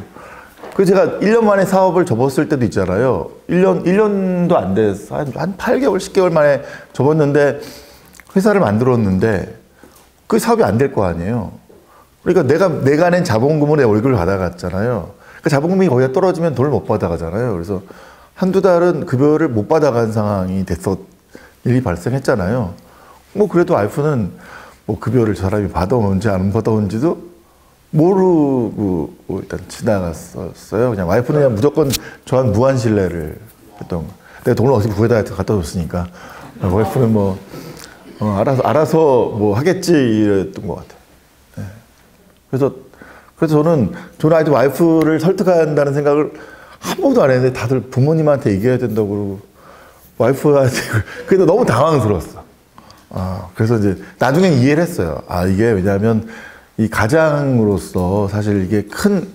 그래서 제가 1년 만에 사업을 접었을 때도 있잖아요. 1년도 안 돼서 한 8개월, 10개월 만에 접었는데 회사를 만들었는데 그 사업이 안 될 거 아니에요. 그러니까 내가 낸 자본금으로 내 월급을 받아갔잖아요. 그 자본금이 거기다 떨어지면 돈을 못 받아가잖아요. 그래서 한두 달은 급여를 못 받아간 상황이 일이 발생했잖아요. 그래도 와이프는 급여를 저 사람이 받아오는지 안 받아오는지도 모르고 일단 지나갔었어요. 그냥 와이프는 그냥 무조건 저한 무한 신뢰를 했던 거. 내가 돈을 어떻게 구해다 갖다 줬으니까 와이프는 뭐 알아서 뭐 하겠지 이랬던 것 같아요. 네. 그래서 저는 아직도 와이프를 설득한다는 생각을 한 번도 안 했는데 다들 부모님한테 얘기해야 된다고 그러고 와이프한테 그래도 너무 당황스러웠어. 그래서 이제 나중에 이해를 했어요. 이게 왜냐하면 이 가장으로서 사실 이게 큰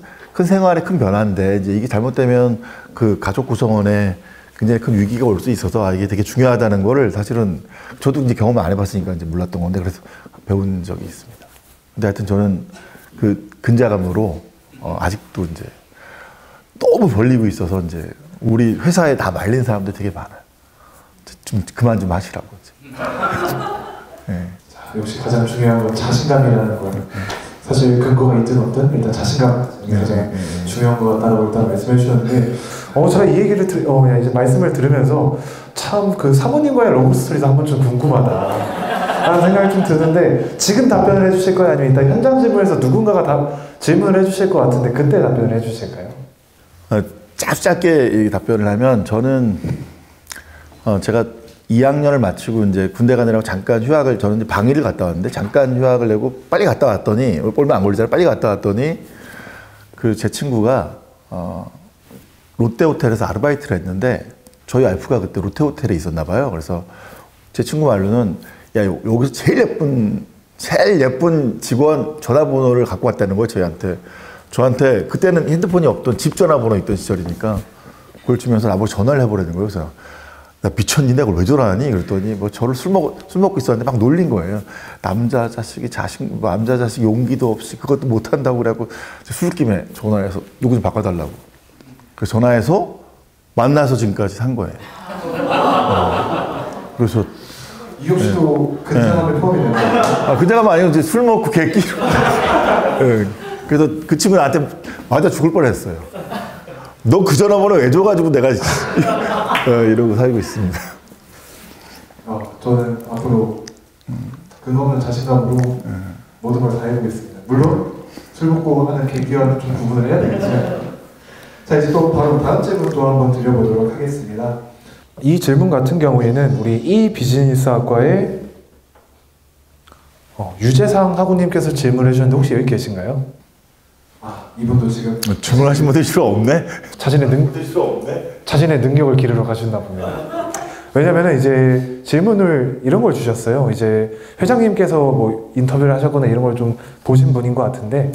생활의 큰 변화인데 이제 이게 잘못되면 그 가족 구성원에 굉장히 큰 위기가 올 수 있어서 이게 되게 중요하다는 거를 사실은 저도 이제 경험을 안 해봤으니까 이제 몰랐던 건데 그래서 배운 적이 있습니다. 근데 하여튼 저는 그 근자감으로 아직도 이제 너무 벌리고 있어서 이제 우리 회사에 다 말린 사람들 되게 많아요. 좀 그만 좀 하시라고. 네. 자, 역시 가장 중요한 건 자신감이라는 거. 사실 근거가 있든 없든 일단 자신감 굉장히 중요한 것 같다고 일단 말씀해 주셨는데 제가 이 얘기를 이제 말씀을 들으면서 참 그 사모님과의 러브 스토리도 한번 좀 궁금하다라는 생각이 좀 드는데 지금 답변을 해주실 거예요? 아니면 이따 현장 질문에서 누군가가 질문을 해주실 것 같은데 그때 답변을 해주실까요? 짧게 답변을 하면 저는 제가 2학년을 마치고 이제 군대 가느라고 잠깐 휴학을 저는 이제 방위를 갔다 왔는데 잠깐 휴학을 내고 빨리 갔다 왔더니 얼마 안 걸리잖아요. 빨리 갔다 왔더니 그 제 친구가 롯데호텔에서 아르바이트를 했는데 저희 와이프가 그때 롯데호텔에 있었나 봐요. 그래서 제 친구 말로는 야 여기서 제일 예쁜 직원 전화번호를 갖고 왔다는 거예요. 저한테 그때는 핸드폰이 없던 집 전화번호 있던 시절이니까 그걸 주면서 나보고 전화를 해보라는 거예요. 그래서 나 미쳤니? 내가 왜 전화하니? 그랬더니 뭐 저를 술 먹고 있었는데 막 놀린 거예요. 남자 자식 용기도 없이 그것도 못한다고 그래갖고 술김에 전화해서 누구 좀 바꿔달라고. 그래서 전화해서 만나서 지금까지 산 거예요. 그래서 이혁 씨도 근자감에 포함이 되나요? 근자감 아니고 이제 술 먹고 객기로. 네. 그래서 그 친구 나한테 맞아 죽을 뻔했어요. 너 그 전화번호 왜 줘가지고 내가 이러고 살고 있습니다. 저는 앞으로 근거 없는 자신감으로 모든 걸 다 해보겠습니다. 물론 술 먹고 하는 계기와는 좀 구분을 해야 되겠지만 자 이제 또 바로 다음 질문 또 한번 드려보도록 하겠습니다. 이 질문 같은 경우에는 우리 이 비즈니스학과의 유재상 학우님께서 질문을 해주셨는데 혹시 여기 계신가요? 이분도 지금 질문하신 분들이 실로 없네. 자신의 능력을 기르러 가셨나 봅니다. 왜냐면은 이제 질문을 이런 걸 주셨어요. 이제 회장님께서 뭐 인터뷰를 하셨거나 이런 걸 좀 보신 분인 것 같은데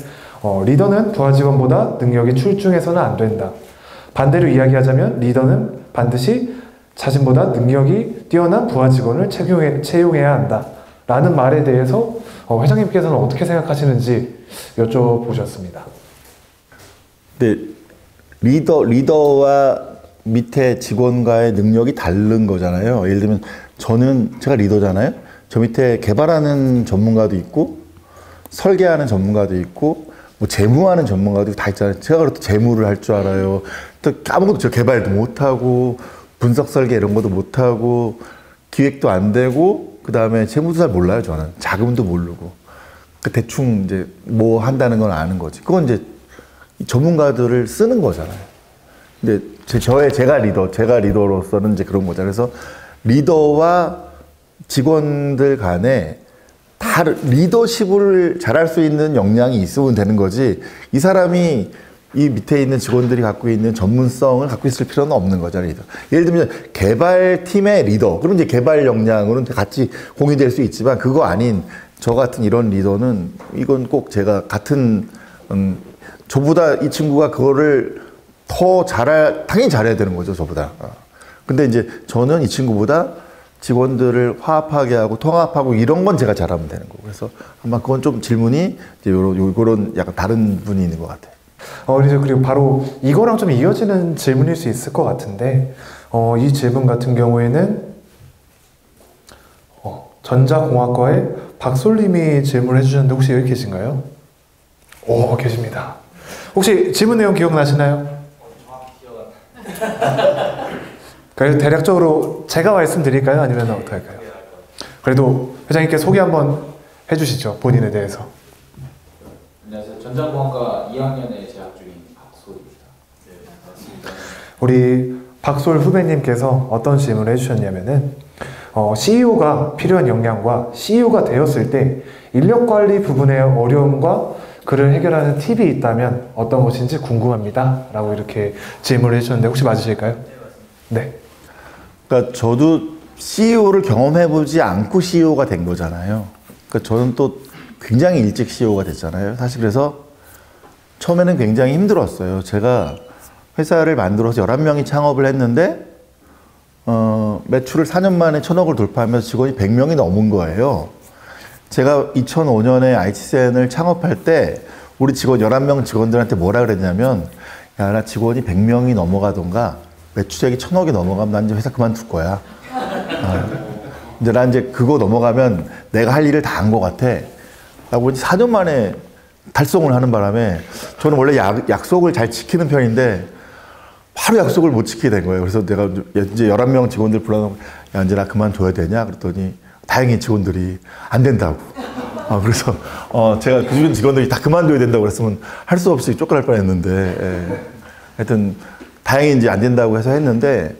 리더는 부하 직원보다 능력이 출중해서는 안 된다. 반대로 이야기하자면 리더는 반드시 자신보다 능력이 뛰어난 부하 직원을 채용해야 한다. 라는 말에 대해서 회장님께서는 어떻게 생각하시는지 여쭤보셨습니다. 네, 리더와 밑에 직원과의 능력이 다른 거잖아요. 예를 들면 제가 리더잖아요. 저 밑에 개발하는 전문가도 있고 설계하는 전문가도 있고 뭐 재무하는 전문가도 다 있잖아요. 제가 그래도 재무를 할 줄 알아요. 또 아무것도 저 개발도 못하고 분석 설계 이런 것도 못하고 기획도 안 되고 그 다음에 재무도 잘 몰라요. 저는 자금도 모르고 대충 이제 뭐 한다는 건 아는 거지. 그건 이제 전문가들을 쓰는 거잖아요. 근데 제가 리더로서는 이제 그런 거잖아요. 그래서 리더와 직원들 간에 다 리더십을 잘할 수 있는 역량이 있으면 되는 거지. 이 사람이 이 밑에 있는 직원들이 갖고 있는 전문성을 갖고 있을 필요는 없는 거잖아요. 리더. 예를 들면 개발팀의 리더. 그럼 이제 개발 역량으로는 같이 공유될 수 있지만 그거 아닌 저 같은 이런 리더는 이건 꼭 제가 같은 저보다 이 친구가 그거를 더 당연히 잘해야 되는 거죠, 저보다. 근데 이제 저는 이 친구보다 직원들을 화합하게 하고 통합하고 이런 건 제가 잘하면 되는 거고. 그래서 아마 그건 좀 질문이 이제 요런 약간 다른 분이 있는 것 같아요. 그리고 바로 이거랑 좀 이어지는 질문일 수 있을 것 같은데, 이 질문 같은 경우에는, 전자공학과의 박솔님이 질문을 해주셨는데 혹시 여기 계신가요? 계십니다. 혹시 질문 내용 기억나시나요? 정확히 기억 안 나요. 그래도 대략적으로 제가 말씀드릴까요? 아니면 어떻게 할까요? 그래도 회장님께 소개 한번 해주시죠. 본인에 대해서. 안녕하세요. 전자공학과 2학년에 재학 중인 박소입니다. 네, 맞습니다. 우리 박솔 후배님께서 어떤 질문을 해주셨냐면은 CEO가 필요한 역량과 CEO가 되었을 때 인력 관리 부분의 어려움과 그를 해결하는 팁이 있다면 어떤 것인지 궁금합니다. 라고 이렇게 질문을 해주셨는데 혹시 맞으실까요? 네. 그러니까 저도 CEO를 경험해보지 않고 CEO가 된 거잖아요. 그러니까 저는 또 굉장히 일찍 CEO가 됐잖아요. 사실 그래서 처음에는 굉장히 힘들었어요. 제가 회사를 만들어서 11명이 창업을 했는데 매출을 4년 만에 1,000억을 돌파하면서 직원이 100명이 넘은 거예요. 제가 2005년에 IT센을 창업할 때 우리 직원 11명 직원들한테 뭐라 그랬냐면 야, 나 직원이 100명이 넘어가던가 매출액이 1,000억이 넘어가면 난 이제 회사 그만둘 거야. 이제 난 이제 그거 넘어가면 내가 할 일을 다 한 것 같아. 라고 4년 만에 달성을 하는 바람에 저는 원래 약속을 잘 지키는 편인데 바로 약속을 못 지키게 된 거예요. 그래서 내가 이제 11명 직원들 불러놓고 야, 이제 나 그만둬야 되냐? 그랬더니 다행히 직원들이 안 된다고. 그래서 제가 그 주변 직원들이 다 그만둬야 된다고 그랬으면 할 수 없이 쫓겨날 뻔했는데 예. 하여튼 다행히 이제 안 된다고 해서 했는데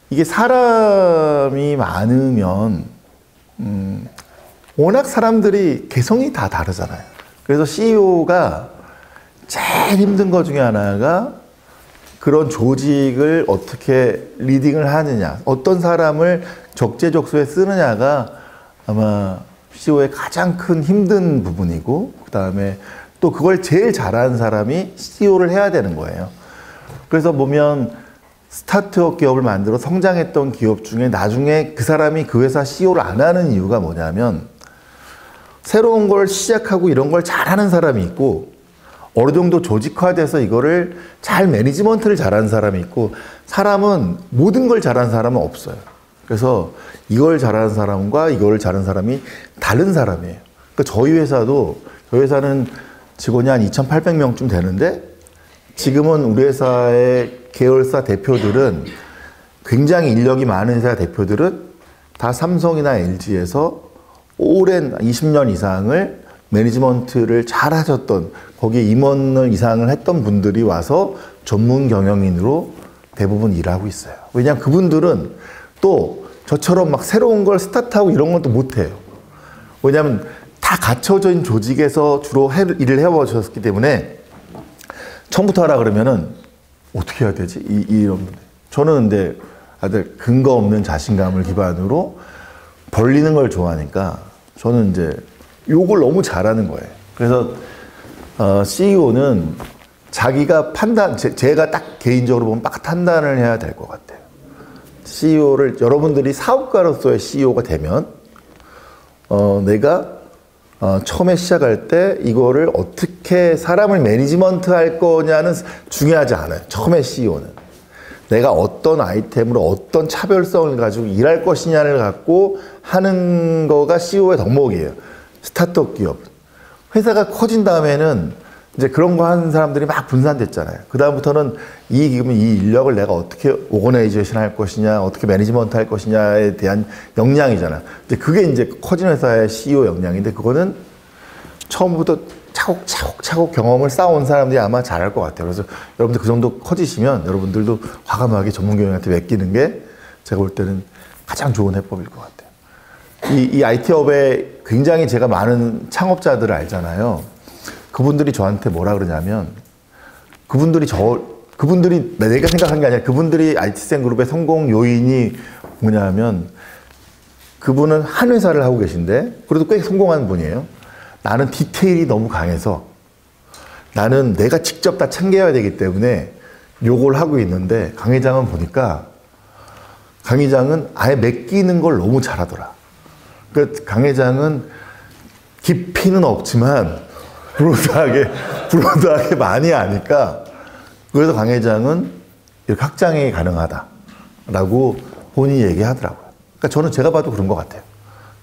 이게 사람이 많으면 워낙 사람들이 개성이 다 다르잖아요. 그래서 CEO가 제일 힘든 것 중에 하나가 그런 조직을 어떻게 리딩을 하느냐, 어떤 사람을 적재적소에 쓰느냐가 아마 CEO의 가장 큰 힘든 부분이고, 그 다음에 또 그걸 제일 잘하는 사람이 CEO를 해야 되는 거예요. 그래서 보면 스타트업 기업을 만들어 성장했던 기업 중에 나중에 그 사람이 그 회사 CEO를 안 하는 이유가 뭐냐면 새로운 걸 시작하고 이런 걸 잘하는 사람이 있고 어느 정도 조직화돼서 이거를 잘 매니지먼트를 잘하는 사람이 있고 사람은 모든 걸 잘하는 사람은 없어요. 그래서 이걸 잘하는 사람과 이걸 잘하는 사람이 다른 사람이에요. 그러니까 저희 회사는 직원이 한 2,800명쯤 되는데 지금은 우리 회사의 계열사 대표들은 굉장히 인력이 많은 회사 대표들은 다 삼성이나 LG에서 오랜 20년 이상을 매니지먼트를 잘 하셨던 거기에 임원 이상을 했던 분들이 와서 전문 경영인으로 대부분 일하고 있어요. 왜냐하면 그분들은 또 저처럼 막 새로운 걸 스타트하고 이런 것도 못해요. 왜냐하면 다 갖춰져 있는 조직에서 주로 일을 해오셨기 때문에 처음부터 하라 그러면은 어떻게 해야 되지? 이런 분들. 저는 근데 아주 근거 없는 자신감을 기반으로 벌리는 걸 좋아하니까 저는 이제 욕을 너무 잘하는 거예요. 그래서 CEO는 자기가 제가 딱 개인적으로 보면 딱 판단을 해야 될 것 같아요. CEO를 여러분들이 사업가로서의 CEO가 되면 내가 처음에 시작할 때 이거를 어떻게 사람을 매니지먼트 할 거냐는 중요하지 않아요. 처음에 CEO는. 내가 어떤 아이템으로 어떤 차별성을 가지고 일할 것이냐를 갖고 하는 거가 CEO의 덕목이에요. 스타트업 기업. 회사가 커진 다음에는 이제 그런 거 하는 사람들이 막 분산됐잖아요. 그다음부터는 이 인력을 내가 어떻게 오거나이제이션 할 것이냐, 어떻게 매니지먼트 할 것이냐에 대한 역량이잖아. 이제 그게 이제 커진 회사의 CEO 역량인데 그거는 처음부터 차곡차곡 경험을 쌓아온 사람들이 아마 잘할 것 같아요. 그래서 여러분들 그 정도 커지시면 여러분들도 과감하게 전문 경영한테 맡기는 게 제가 볼 때는 가장 좋은 해법일 것 같아요. 이 IT업에 굉장히 제가 많은 창업자들을 알잖아요. 그분들이 저한테 뭐라 그러냐면 그분들이 내가 생각한 게 아니라 그분들이 IT센 그룹의 성공 요인이 뭐냐면 그분은 한 회사를 하고 계신데 그래도 꽤 성공한 분이에요. 나는 디테일이 너무 강해서 나는 내가 직접 다 챙겨야 되기 때문에 요걸 하고 있는데 강 회장은 보니까 강 회장은 아예 맡기는 걸 너무 잘하더라. 그 강 회장은 깊이는 없지만 브로드하게 많이 아니까 그래서 강 회장은 이렇게 확장이 가능하다라고 본인이 얘기하더라고요. 그러니까 저는 제가 봐도 그런 것 같아요.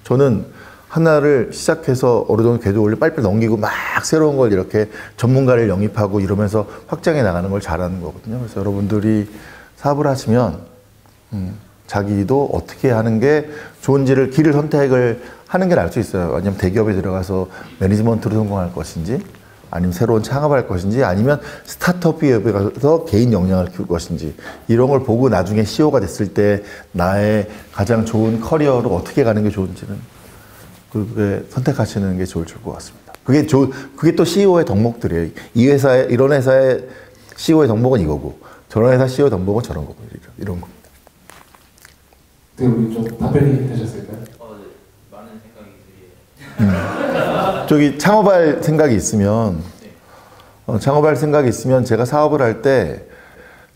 저는 하나를 시작해서 어느 정도 궤도 올려 빨리빨리 넘기고 막 새로운 걸 이렇게 전문가를 영입하고 이러면서 확장해 나가는 걸 잘하는 거거든요. 그래서 여러분들이 사업을 하시면 자기도 어떻게 하는 게 좋은지를 길을 선택을 하는 게 나을 수 있어요. 왜냐면 대기업에 들어가서 매니지먼트로 성공할 것인지 아니면 새로운 창업할 것인지, 아니면 스타트업 기업에 가서 개인 역량을 키울 것인지, 이런 걸 보고 나중에 CEO가 됐을 때 나의 가장 좋은 커리어로 어떻게 가는 게 좋은지는 그게 선택하시는 게 좋을 것 같습니다. 그게 또 CEO의 덕목들이에요. 이 회사의, 이런 회사의 CEO의 덕목은 이거고, 저런 회사 CEO 덕목은 저런 거고, 이런 거. 네, 우리 좀 답변이 되셨을까요? 네. 많은 생각이 들어요. 저기 창업할 생각이 있으면, 창업할 생각이 있으면 제가 사업을 할 때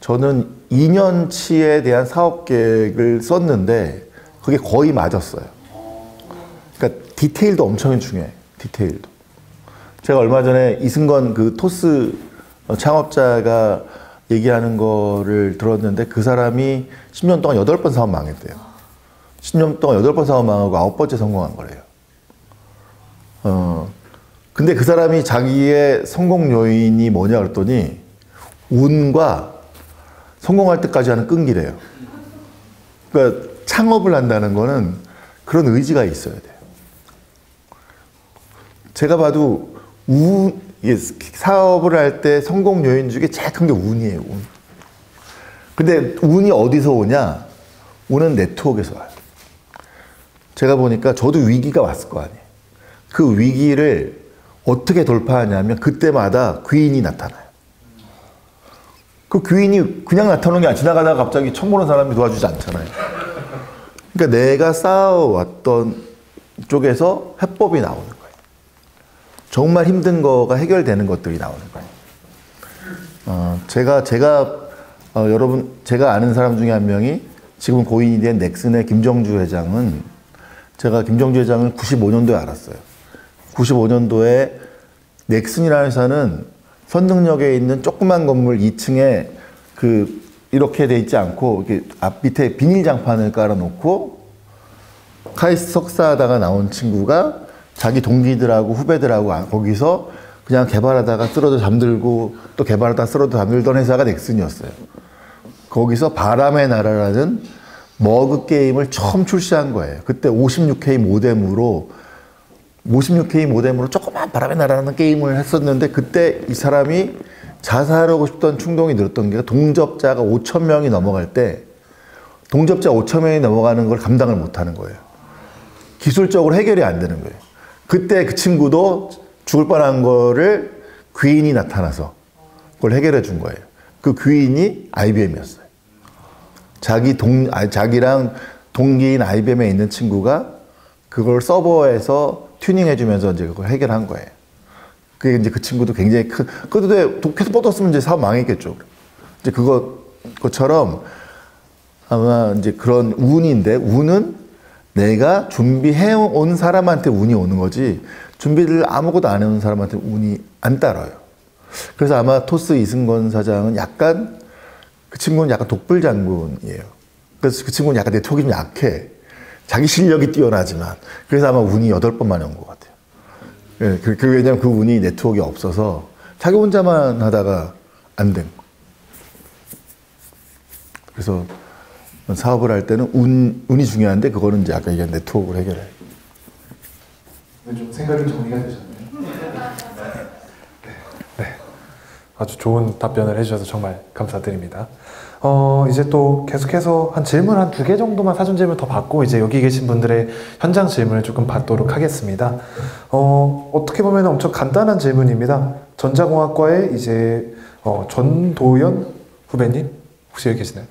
저는 2년치에 대한 사업 계획을 썼는데 그게 거의 맞았어요. 그러니까 디테일도 엄청 중요해. 디테일도. 제가 얼마 전에 이승건 그 토스 창업자가 얘기하는 거를 들었는데, 그 사람이 10년 동안 8번 사업 망했대요. 10년 동안 8번 사업 망하고 9번째 성공한 거래요. 근데 그 사람이 자기의 성공 요인이 뭐냐 그랬더니 운과 성공할 때까지 하는 끈기래요. 그러니까 창업을 한다는 거는 그런 의지가 있어야 돼요. 제가 봐도 사업을 할 때 성공 요인 중에 제일 큰 게 운이에요, 운. 근데 운이 어디서 오냐? 운은 네트워크에서 와요. 제가 보니까 저도 위기가 왔을 거 아니에요. 그 위기를 어떻게 돌파하냐면 그때마다 귀인이 나타나요. 그 귀인이 그냥 나타나는 게 아니라 지나가다가 갑자기 처음 보는 사람이 도와주지 않잖아요. 그러니까 내가 쌓아왔던 쪽에서 해법이 나오는 거예요. 정말 힘든 거가 해결되는 것들이 나오는 거예요. 여러분, 제가 아는 사람 중에 한 명이 지금 고인이 된 넥슨의 김정주 회장은, 제가 김정주 회장을 95년도에 알았어요. 95년도에 넥슨이라는 회사는 선릉역에 있는 조그만 건물 2층에 이렇게 돼 있지 않고, 이렇게 앞 밑에 비닐장판을 깔아놓고 카이스트 석사하다가 나온 친구가 자기 동기들하고 후배들하고 거기서 그냥 개발하다가 쓰러져 잠들고 또 개발하다가 쓰러져 잠들던 회사가 넥슨이었어요. 거기서 바람의 나라라는 머그 게임을 처음 출시한 거예요. 그때 56K 모뎀으로 조그만 바람의 나라라는 게임을 했었는데, 그때 이 사람이 자살하고 싶던 충동이 들었던 게, 동접자가 5,000명이 넘어갈 때 동접자 5,000명이 넘어가는 걸 감당을 못하는 거예요. 기술적으로 해결이 안 되는 거예요. 그때 그 친구도 죽을 뻔한 거를 귀인이 나타나서 그걸 해결해 준 거예요. 그 귀인이 IBM이었어요. 자기랑 동기인 IBM에 있는 친구가 그걸 서버에서 튜닝해 주면서 이제 그걸 해결한 거예요. 그게 이제 그 친구도 굉장히 그런데 계속 뻗었으면 이제 사업 망했겠죠. 이제 그것처럼 아마 이제 그런 운인데, 운은 내가 준비해 온 사람한테 운이 오는 거지, 준비를 아무것도 안 해온 사람한테 운이 안 따라요. 그래서 아마 토스 이승건 사장은 그 친구는 약간 독불장군이에요. 그래서 그 친구는 약간 네트워크가 좀 약해. 자기 실력이 뛰어나지만. 그래서 아마 운이 8번 만에 온 것 같아요. 예, 왜냐면 그 운이 네트워크가 없어서 자기 혼자만 하다가 안 된 거. 그래서 사업을 할 때는 운이 중요한데, 그거는 이제 아까 얘기한 네트워크를 해결해요. 좀 생각이 정리가 되셨네요. 네. 아주 좋은 답변을 해주셔서 정말 감사드립니다. 이제 또 계속해서 질문 한 2개 정도만 사전 질문 더 받고 이제 여기 계신 분들의 현장 질문을 조금 받도록 하겠습니다. 어떻게 보면 엄청 간단한 질문입니다. 전자공학과의 이제 전도연 후배님 혹시 여기 계시나요?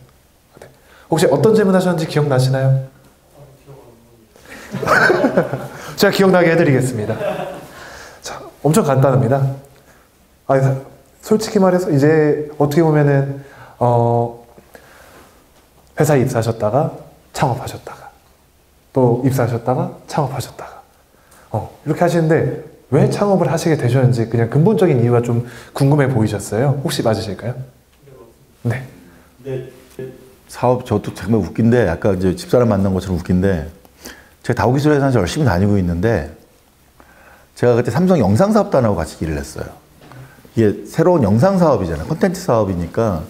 네. 혹시 어떤 질문 하셨는지 기억나시나요? 제가 기억나게 해드리겠습니다. 자, 엄청 간단합니다. 솔직히 말해서 이제 어떻게 보면은 회사에 입사하셨다가 창업하셨다가 또 입사하셨다가 창업하셨다가 이렇게 하시는데, 왜 창업을 하시게 되셨는지 그냥 근본적인 이유가 좀 궁금해 보이셨어요. 혹시 맞으실까요? 네. 사업, 저도 정말 웃긴데, 아까 이제 집사람 만난 것처럼 웃긴데, 제가 다우기술 회사에서 열심히 다니고 있는데, 제가 그때 삼성 영상사업단하고 같이 일을 했어요. 이게 새로운 영상 사업이잖아요. 콘텐츠 사업이니까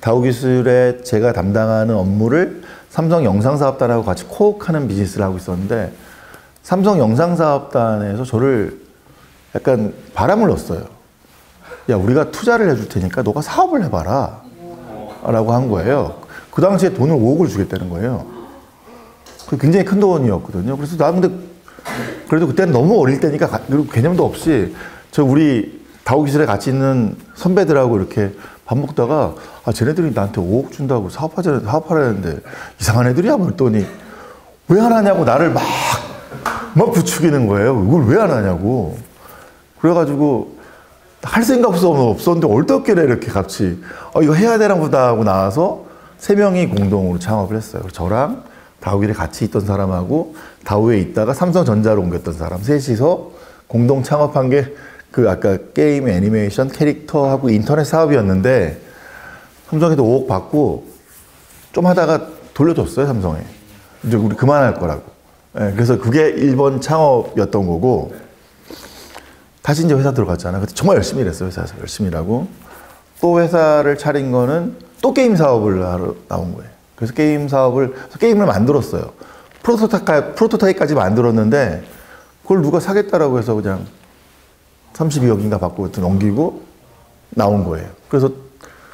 다우기술에 제가 담당하는 업무를 삼성 영상사업단하고 같이 코옥하는 비즈니스를 하고 있었는데, 삼성 영상사업단에서 저를 약간 바람을 넣었어요. 야, 우리가 투자를 해줄 테니까 너가 사업을 해봐라. 라고 한 거예요. 그 당시에 돈을 5억을 주겠다는 거예요. 그 굉장히 큰 돈이었거든요. 그래서 나 근데 그래도 그때는 너무 어릴 때니까 그리고 개념도 없이 우리 다우기술에 같이 있는 선배들하고 이렇게 밥 먹다가 쟤네들이 나한테 5억 준다고 사업하라는데 이상한 애들이야 뭐 했더니 왜 안 하냐고 나를 막 부추기는 거예요. 이걸 왜 안 하냐고. 그래가지고 할 생각 없었는데 얼떨결에 이렇게 같이 이거 해야 되나 보다 하고 나와서 3명이 공동으로 창업을 했어요. 저랑 다우길에 같이 있던 사람하고 다우에 있다가 삼성전자로 옮겼던 사람 셋이서 공동 창업한 게 그 아까 게임, 애니메이션, 캐릭터하고 인터넷 사업이었는데 삼성에도 5억 받고 좀 하다가 돌려줬어요, 삼성에. 이제 우리 그만할 거라고. 네, 그래서 그게 1번 창업이었던 거고 다시 이제 회사 들어갔잖아. 그때 정말 열심히 일했어요, 회사에서. 열심히 일하고. 또 회사를 차린 거는 또 게임 사업을 하러 나온 거예요. 그래서 게임을 만들었어요. 프로토타입까지 만들었는데 그걸 누가 사겠다라고 해서 그냥 32억인가 받고 넘기고 나온 거예요. 그래서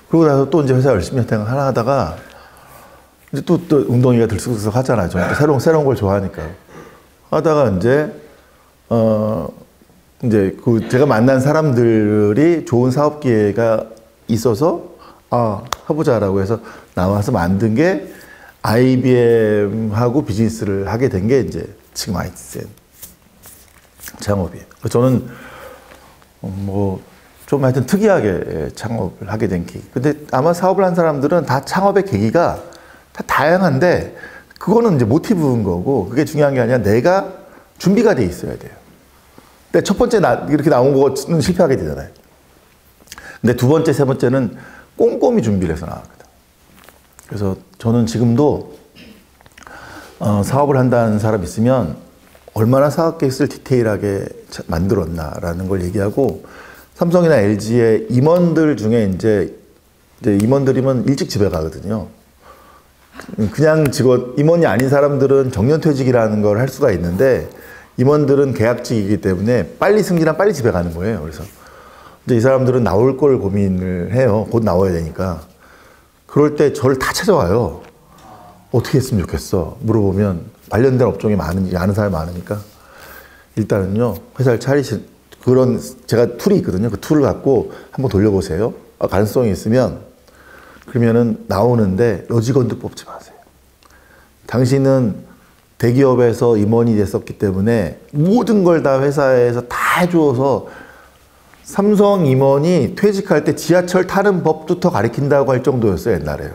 그러고 나서 또 이제 회사 열심히 하나 하다가 이제 또 웅덩이가 들쑥들쑥 하잖아요. 좀 새로운 걸 좋아하니까. 하다가 이제 그 제가 만난 사람들이 좋은 사업 기회가 있어서 해보자라고 해서 나와서 만든 게 IBM하고 비즈니스를 하게 된 게 이제 지금 아이티센 창업이에요. 저는 좀 하여튼 특이하게 창업을 하게 된 계기. 근데 아마 사업을 한 사람들은 다 창업의 계기가 다 다양한데 그거는 이제 모티브인 거고 그게 중요한 게 아니라 내가 준비가 돼 있어야 돼요. 근데 첫 번째 이렇게 나온 거는 실패하게 되잖아요. 근데 두 번째, 세 번째는 꼼꼼히 준비를 해서 나왔거든. 그래서 저는 지금도 사업을 한다는 사람 있으면 얼마나 사업 계획을 디테일하게 만들었나라는 걸 얘기하고 삼성이나 LG의 임원들 중에 이제 임원들이면 일찍 집에 가거든요. 그냥 임원이 아닌 사람들은 정년퇴직이라는 걸 할 수가 있는데 임원들은 계약직이기 때문에 빨리 승진하면 빨리 집에 가는 거예요. 그래서 근데 이 사람들은 나올 걸 고민을 해요. 곧 나와야 되니까. 그럴 때 저를 다 찾아와요. 어떻게 했으면 좋겠어? 물어보면 관련된 업종이 아는 사람이 많으니까 일단은요 회사를 제가 툴이 있거든요. 그 툴을 갖고 한번 돌려보세요. 가능성이 있으면 그러면은 나오는데 여직원도 뽑지 마세요. 당신은 대기업에서 임원이 됐었기 때문에 모든 걸 다 회사에서 다 해주어서 삼성 임원이 퇴직할 때 지하철 타는 법부터 가르친다고 할 정도였어요, 옛날에요.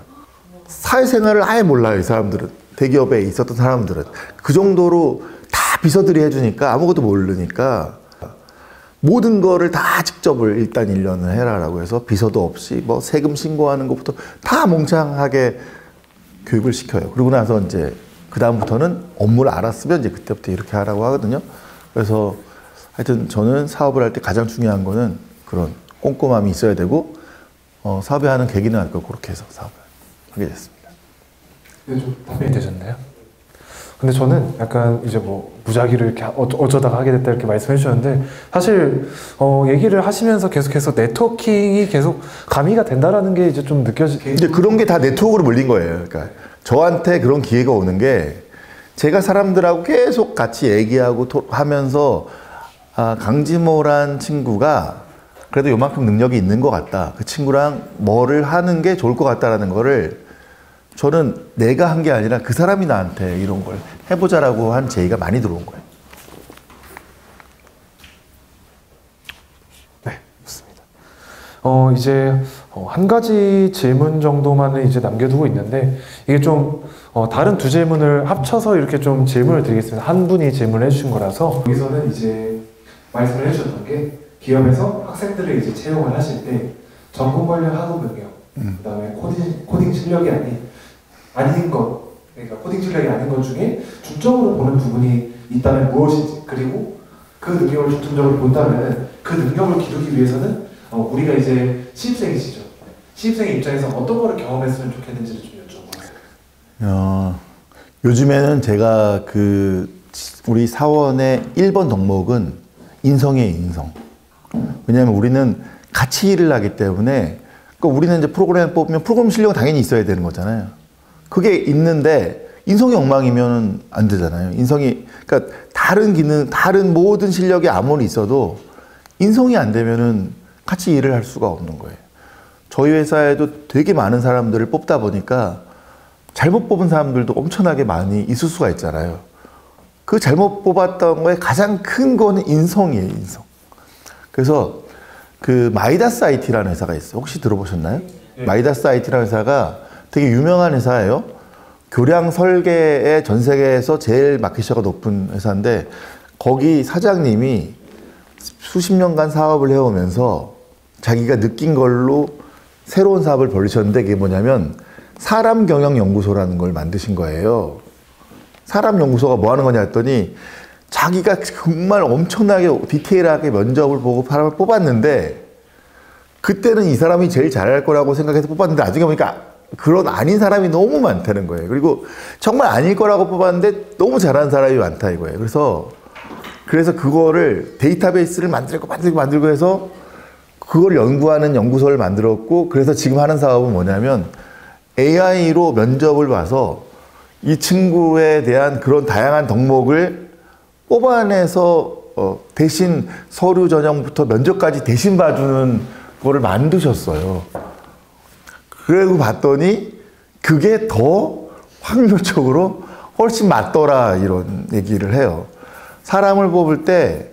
사회생활을 아예 몰라요, 이 사람들은. 대기업에 있었던 사람들은. 그 정도로 다 비서들이 해주니까 아무것도 모르니까 모든 거를 다 직접을 일단 1년을 해라라고 해서 비서도 없이 뭐 세금 신고하는 것부터 다 몽창하게 교육을 시켜요. 그러고 나서 이제 그다음부터는 업무를 알았으면 이제 그때부터 이렇게 하라고 하거든요. 그래서 하여튼 저는 사업을 할 때 가장 중요한 거는 그런 꼼꼼함이 있어야 되고 사업에 하는 계기는 알 거 그렇게 해서 사업을 하게 됐습니다. 네, 좀 답변이 되셨나요? 근데 저는 약간 이제 뭐 무작위로 이렇게 어쩌다가 하게 됐다 이렇게 말씀해 주셨는데 사실 얘기를 하시면서 계속해서 네트워킹이 계속 가미가 된다라는 게 이제 좀 이제 그런 게 다 네트워크로 몰린 거예요. 그러니까 저한테 그런 기회가 오는 게 제가 사람들하고 계속 같이 얘기하고 하면서 강지모란 친구가 그래도 요만큼 능력이 있는 것 같다. 그 친구랑 뭐를 하는 게 좋을 것 같다라는 거를 저는 내가 한 게 아니라 그 사람이 나한테 이런 걸 해보자라고 한 제의가 많이 들어온 거예요. 네, 좋습니다. 이제 한 가지 질문 정도만은 이제 남겨두고 있는데 이게 좀 다른 두 질문을 합쳐서 이렇게 좀 질문을 드리겠습니다. 한 분이 질문을 해주신 거라서 여기서는 이제 말씀을 해주셨던 게 기업에서 학생들을 이제 채용을 하실 때 전공 관련 학업 능력, 그다음에 코딩 실력이 아닌 것, 그러니까 코딩 실력이 아닌 것 중에 중점으로 보는 부분이 있다면 무엇인지, 그리고 그 능력을 중점적으로 본다면 그 능력을 기르기 위해서는 우리가 이제 신입생이시죠. 신입생의 입장에서 어떤 거를 경험했으면 좋겠는지를 좀 여쭤봐요. 요즘에는 제가 우리 사원의 1번 덕목은 인성이에요, 인성. 왜냐하면 우리는 같이 일을 하기 때문에, 그러니까 우리는 이제 프로그램 뽑으면 프로그램 실력은 당연히 있어야 되는 거잖아요. 그게 있는데 인성이 엉망이면 안 되잖아요. 인성이, 그러니까 다른 기능, 다른 모든 실력이 아무리 있어도 인성이 안 되면은 같이 일을 할 수가 없는 거예요. 저희 회사에도 되게 많은 사람들을 뽑다 보니까 잘못 뽑은 사람들도 엄청나게 많이 있을 수가 있잖아요. 그 잘못 뽑았던 거에 가장 큰 거는 인성이에요, 인성. 그래서 그 마이다스 IT라는 회사가 있어요. 혹시 들어보셨나요? 네. 마이다스 IT라는 회사가 되게 유명한 회사예요. 교량 설계의 전 세계에서 제일 마켓셔가 높은 회사인데, 거기 사장님이 수십 년간 사업을 해오면서 자기가 느낀 걸로 새로운 사업을 벌리셨는데, 그게 뭐냐면 사람 경영 연구소라는 걸 만드신 거예요. 사람 연구소가 뭐 하는 거냐 했더니, 자기가 정말 엄청나게 디테일하게 면접을 보고 사람을 뽑았는데, 그때는 이 사람이 제일 잘할 거라고 생각해서 뽑았는데 나중에 보니까 그런 아닌 사람이 너무 많다는 거예요. 그리고 정말 아닐 거라고 뽑았는데 너무 잘하는 사람이 많다 이거예요. 그래서 그거를 데이터베이스를 만들고 해서 그걸 연구하는 연구소를 만들었고, 그래서 지금 하는 사업은 뭐냐면 AI로 면접을 봐서 이 친구에 대한 그런 다양한 덕목을 뽑아내서 대신 서류 전형부터 면접까지 대신 봐주는 거를 만드셨어요. 그리고 봤더니 그게 더 확률적으로 훨씬 맞더라, 이런 얘기를 해요. 사람을 뽑을 때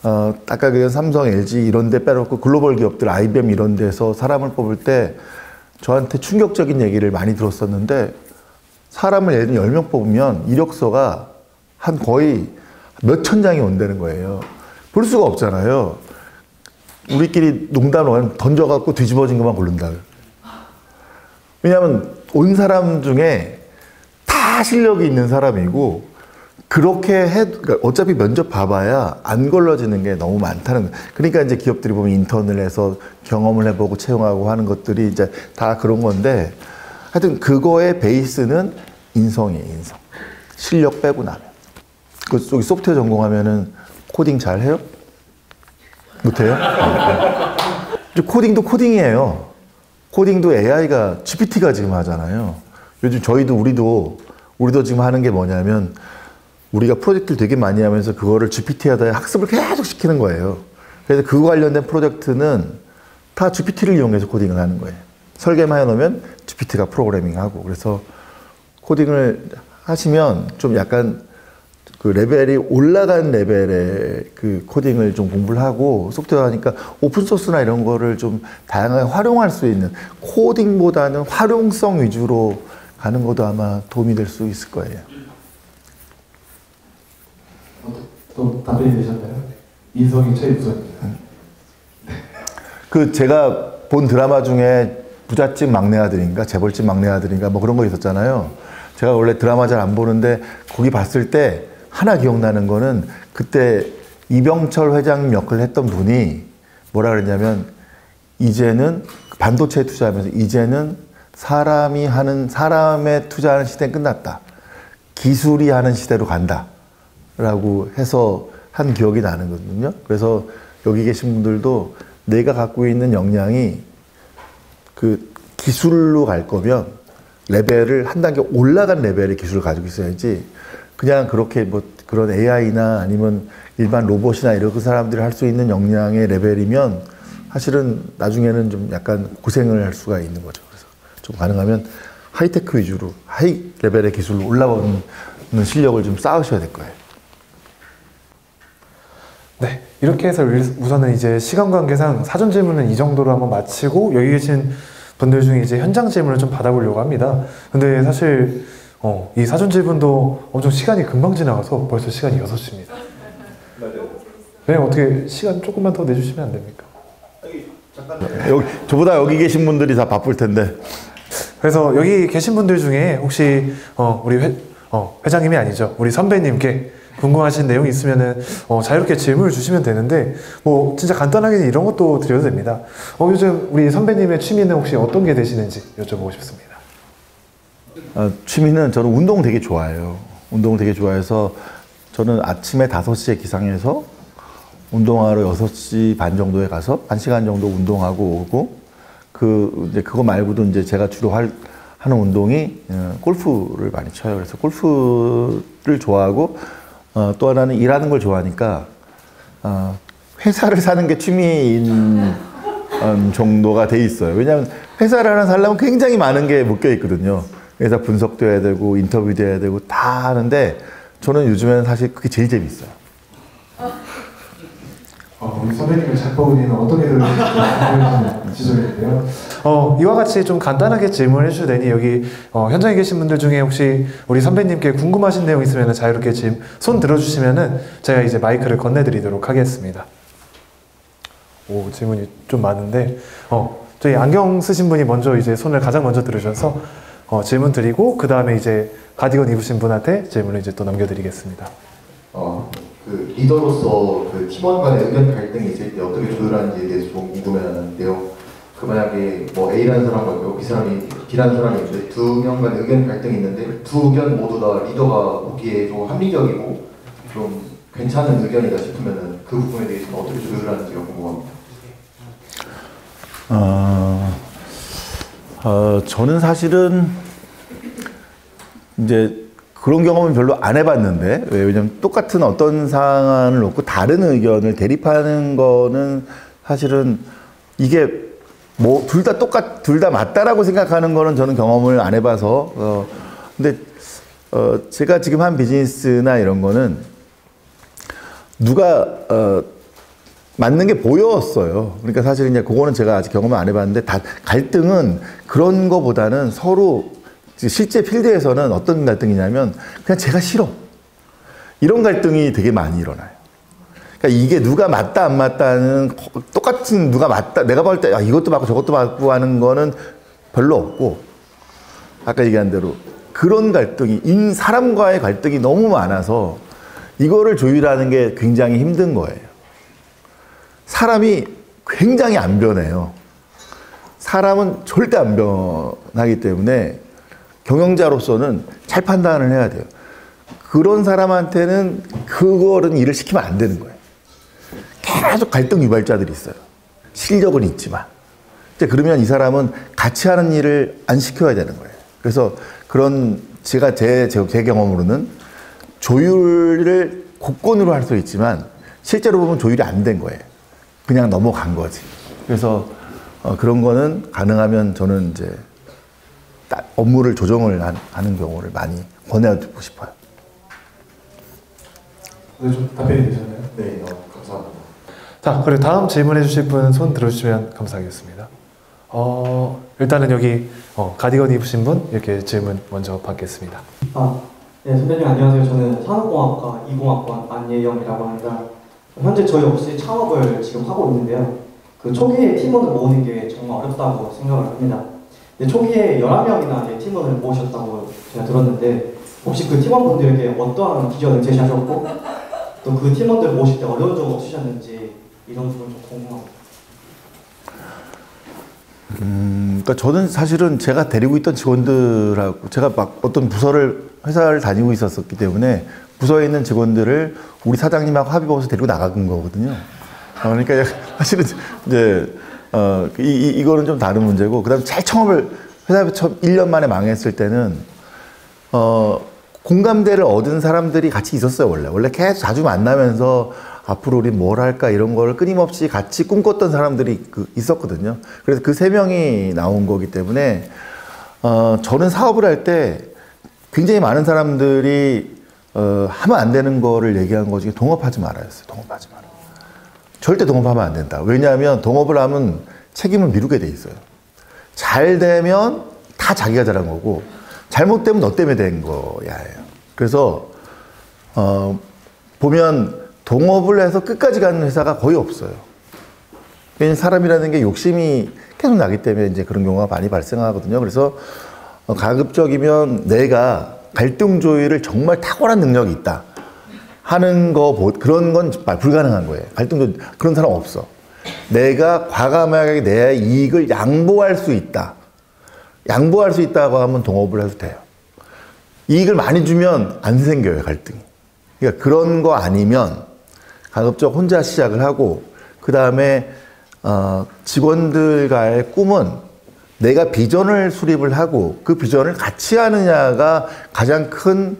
아까 그 삼성, LG 이런 데 빼놓고 글로벌 기업들, IBM 이런 데서 사람을 뽑을 때 저한테 충격적인 얘기를 많이 들었었는데, 사람을 예를 들어 10명 뽑으면 이력서가 한 거의 몇천 장이 온다는 거예요. 볼 수가 없잖아요. 우리끼리 농담으로 던져갖고 뒤집어진 것만 고른다. 왜냐하면 온 사람 중에 다 실력이 있는 사람이고, 그렇게 그러니까 어차피 면접 봐봐야 안 걸러지는 게 너무 많다는 거예요. 그러니까 이제 기업들이 보면 인턴을 해서 경험을 해보고 채용하고 하는 것들이 이제 다 그런 건데, 하여튼 그거의 베이스는 인성이에요, 인성. 실력 빼고 나면. 그쪽이 소프트웨어 전공하면은 코딩 잘 해요? 못해요? 코딩도 코딩이에요. 코딩도 AI가, GPT가 지금 하잖아요. 요즘 우리도 지금 하는 게 뭐냐면, 우리가 프로젝트를 되게 많이 하면서 그거를 GPT에다 학습을 계속 시키는 거예요. 그래서 그거 관련된 프로젝트는 다 GPT를 이용해서 코딩을 하는 거예요. 설계만 해놓으면 GPT가 프로그래밍하고. 그래서 코딩을 하시면 좀 약간 그 레벨이 올라간 레벨의 그 코딩을 좀 공부를 하고, 소프트웨어 하니까 오픈소스나 이런 거를 좀 다양하게 활용할 수 있는, 코딩보다는 활용성 위주로 가는 것도 아마 도움이 될 수 있을 거예요. 또 답변이 되셨나요? 인성이 최우선입니다. 그 제가 본 드라마 중에 부잣집 막내 아들인가 재벌집 막내 아들인가 뭐 그런 거 있었잖아요. 제가 원래 드라마 잘 안 보는데 거기 봤을 때 하나 기억나는 거는, 그때 이병철 회장님 역할을 했던 분이 뭐라 그랬냐면, 이제는 반도체에 투자하면서 이제는 사람에 투자하는 시대는 끝났다. 기술이 하는 시대로 간다. 라고 해서 한 기억이 나는거든요. 그래서 여기 계신 분들도 내가 갖고 있는 역량이 그 기술로 갈 거면 레벨을 한 단계 올라간 레벨의 기술을 가지고 있어야지, 그냥 그렇게 뭐 그런 AI나 아니면 일반 로봇이나 이런 그 사람들이 할 수 있는 역량의 레벨이면 사실은 나중에는 좀 약간 고생을 할 수가 있는 거죠. 그래서 좀 가능하면 하이테크 위주로 하이 레벨의 기술로 올라오는 실력을 좀 쌓으셔야 될 거예요. 네, 이렇게 해서 우선은 이제 시간 관계상 사전 질문은 이 정도로 한번 마치고, 여기 계신 분들 중에 이제 현장 질문을 좀 받아보려고 합니다. 근데 사실 이 사전 질문도 엄청 시간이 금방 지나가서 벌써 시간이 6시입니다. 네, 어떻게 시간 조금만 더 내주시면 안 됩니까? 저보다 여기 계신 분들이 다 바쁠 텐데. 그래서 여기 계신 분들 중에 혹시 우리 회장님이 아니죠, 우리 선배님께 궁금하신 내용이 있으면은 자유롭게 질문을 주시면 되는데, 뭐 진짜 간단하게 이런 것도 드려도 됩니다. 요즘 우리 선배님의 취미는 혹시 어떤 게 되시는지 여쭤보고 싶습니다. 취미는 저는 운동 되게 좋아해요. 운동을 되게 좋아해서 저는 아침에 5시에 기상해서 운동하러 6시 반 정도에 가서 1시간 정도 운동하고 오고 이제 그거 말고도 이제 제가 주로 하는 운동이 골프를 많이 쳐요. 그래서 골프를 좋아하고 또 하나는 일하는 걸 좋아하니까 회사를 사는 게 취미인 정도가 돼 있어요. 왜냐하면 회사를 하나 살려면 굉장히 많은 게 묶여 있거든요. 회사 분석도 해야 되고 인터뷰도 해야 되고 다 하는데 저는 요즘에는 사실 그게 제일 재밌어요. 우리 선배님의 작법은 어떤 일을 하는 지점인데요. 이와 같이 좀 간단하게 질문을 해주셔도 되니 여기 현장에 계신 분들 중에 혹시 우리 선배님께 궁금하신 내용 있으면 자유롭게 손 들어주시면은 제가 이제 마이크를 건네드리도록 하겠습니다. 오, 질문이 좀 많은데 저희 안경 쓰신 분이 먼저 이제 손을 가장 먼저 들으셔서 질문 드리고 그 다음에 이제 가디건 입으신 분한테 질문을 이제 또 남겨드리겠습니다. 그 리더로서 그 팀원 간의 의견 갈등이 있을 때 어떻게 조율하는지에 대해서 좀 궁금해하는데요. 그 만약에 뭐 A라는 사람과 있고 B라는 사람이 있는데 두 명 간의 의견 갈등이 있는데 두 의견 모두 다 리더가 보기에 좀 합리적이고 좀 괜찮은 의견이다 싶으면은 그 부분에 대해서 어떻게 조율하는지가 궁금합니다. 저는 사실은 이제 그런 경험은 별로 안 해봤는데 왜냐면 똑같은 어떤 사안을 놓고 다른 의견을 대립하는 거는 사실은 이게 뭐 둘 다 맞다라고 생각하는 거는 저는 경험을 안 해봐서 근데 제가 지금 한 비즈니스나 이런 거는 누가 맞는 게 보였어요. 그러니까 사실 이제 그거는 제가 아직 경험을 안 해봤는데 갈등은 그런 거보다는 서로 실제 필드에서는 어떤 갈등이냐면 그냥 제가 싫어. 이런 갈등이 되게 많이 일어나요. 그러니까 이게 누가 맞다 안 맞다는 똑같은 누가 맞다 내가 볼 때 이것도 맞고 저것도 맞고 하는 거는 별로 없고 아까 얘기한 대로 그런 갈등이 사람과의 갈등이 너무 많아서 이거를 조율하는 게 굉장히 힘든 거예요. 사람이 굉장히 안 변해요. 사람은 절대 안 변하기 때문에 경영자로서는 잘 판단을 해야 돼요. 그런 사람한테는 그거는 일을 시키면 안 되는 거예요. 계속 갈등 유발자들이 있어요. 실력은 있지만. 그러면 이 사람은 같이 하는 일을 안 시켜야 되는 거예요. 그래서 제가 제 경험으로는 조율을 곡건으로 할 수 있지만 실제로 보면 조율이 안 된 거예요. 그냥 넘어간 거지. 그래서 그런 거는 가능하면 저는 이제 업무를 조정을 하는 경우를 많이 권해주고 싶어요. 네, 좀 답변이 되셨나요? 네, 감사합니다. 자, 그리고 다음 질문해 주실 분 손 들어주시면 감사하겠습니다. 일단은 여기 가디건 입으신 분 이렇게 질문 먼저 받겠습니다. 네, 선배님 안녕하세요. 저는 산업공학과 20학번 안예영이라고 합니다. 현재 저희 office 창업을 지금 하고 있는데요. 그 초기에 팀원을 모으는 게 정말 어렵다고 생각을 합니다. 초기에 11명이나 팀원을 모으셨다고 제가 들었는데 혹시 그 팀원분들에게 어떠한 기준을 제시하셨고 또 그 팀원들 모실 때 어려운 점 없으셨는지 이런 부분 좀 궁금합니다. 그러니까 저는 사실은 제가 데리고 있던 직원들하고 제가 막 어떤 회사를 다니고 있었기 때문에 부서에 있는 직원들을 우리 사장님하고 합의해서 데리고 나간 거거든요. 그러니까 사실은 이제 이거는 좀 다른 문제고, 그다음 잘 회사에 처음 1년 만에 망했을 때는 공감대를 얻은 사람들이 같이 있었어요. 원래 계속 자주 만나면서 앞으로 우리 뭘 할까 이런 걸 끊임없이 같이 꿈꿨던 사람들이 있었거든요. 그래서 그 3명이 나온 거기 때문에 저는 사업을 할 때 굉장히 많은 사람들이 하면 안 되는 거를 얘기한 거 중에 동업하지 말아였어요. 동업하지 마라. 절대 동업하면 안 된다. 왜냐하면 동업을 하면 책임을 미루게 돼 있어요. 잘 되면 다 자기가 잘한 거고 잘못되면 너 때문에 된 거야. 그래서 보면 동업을 해서 끝까지 가는 회사가 거의 없어요. 왜냐하면 사람이라는 게 욕심이 계속 나기 때문에 이제 그런 경우가 많이 발생하거든요. 그래서 가급적이면 내가 갈등 조율을 정말 탁월한 능력이 있다 하는 그런 건 불가능한 거예요. 갈등 조율 그런 사람 없어. 내가 과감하게 내 이익을 양보할 수 있다. 양보할 수 있다고 하면 동업을 해도 돼요. 이익을 많이 주면 안 생겨요, 갈등이. 그러니까 그런 거 아니면 가급적 혼자 시작을 하고 그 다음에 직원들과의 꿈은 내가 비전을 수립을 하고 그 비전을 같이 하느냐가 가장 큰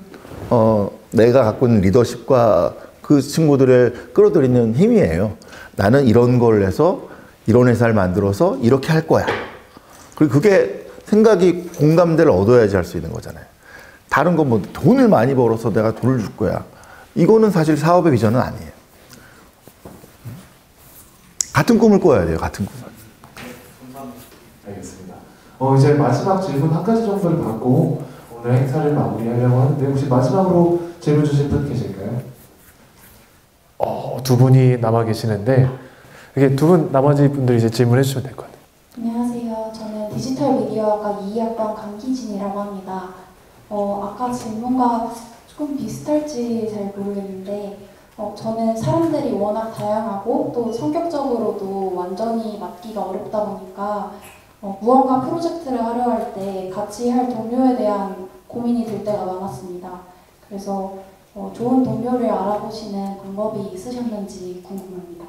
내가 갖고 있는 리더십과 그 친구들을 끌어들이는 힘이에요. 나는 이런 걸 해서 이런 회사를 만들어서 이렇게 할 거야. 그리고 그게 생각이 공감대를 얻어야지 할 수 있는 거잖아요. 다른 건 뭐 돈을 많이 벌어서 내가 돈을 줄 거야. 이거는 사실 사업의 비전은 아니에요. 같은 꿈을 꿔야 돼요. 같은 꿈을. 알겠습니다. 이제 마지막 질문 한 가지 정도를 받고 오늘 행사를 마무리하려고 하는데 혹시 마지막으로 질문 주실 분 계실까요? 두 분이 남아 계시는데 이게 두 분 나머지 분들이 이제 질문해 주시면 될 것 같아요. 안녕하세요. 저는 디지털 미디어학과 2학번 강기진이라고 합니다. 아까 질문과 조금 비슷할지 잘 모르겠는데 저는 사람들이 워낙 다양하고 또 성격적으로도 완전히 맞기가 어렵다 보니까 무언가 프로젝트를 하려 할 때 같이 할 동료에 대한 고민이 들 때가 많았습니다. 그래서 좋은 동료를 알아보시는 방법이 있으셨는지 궁금합니다.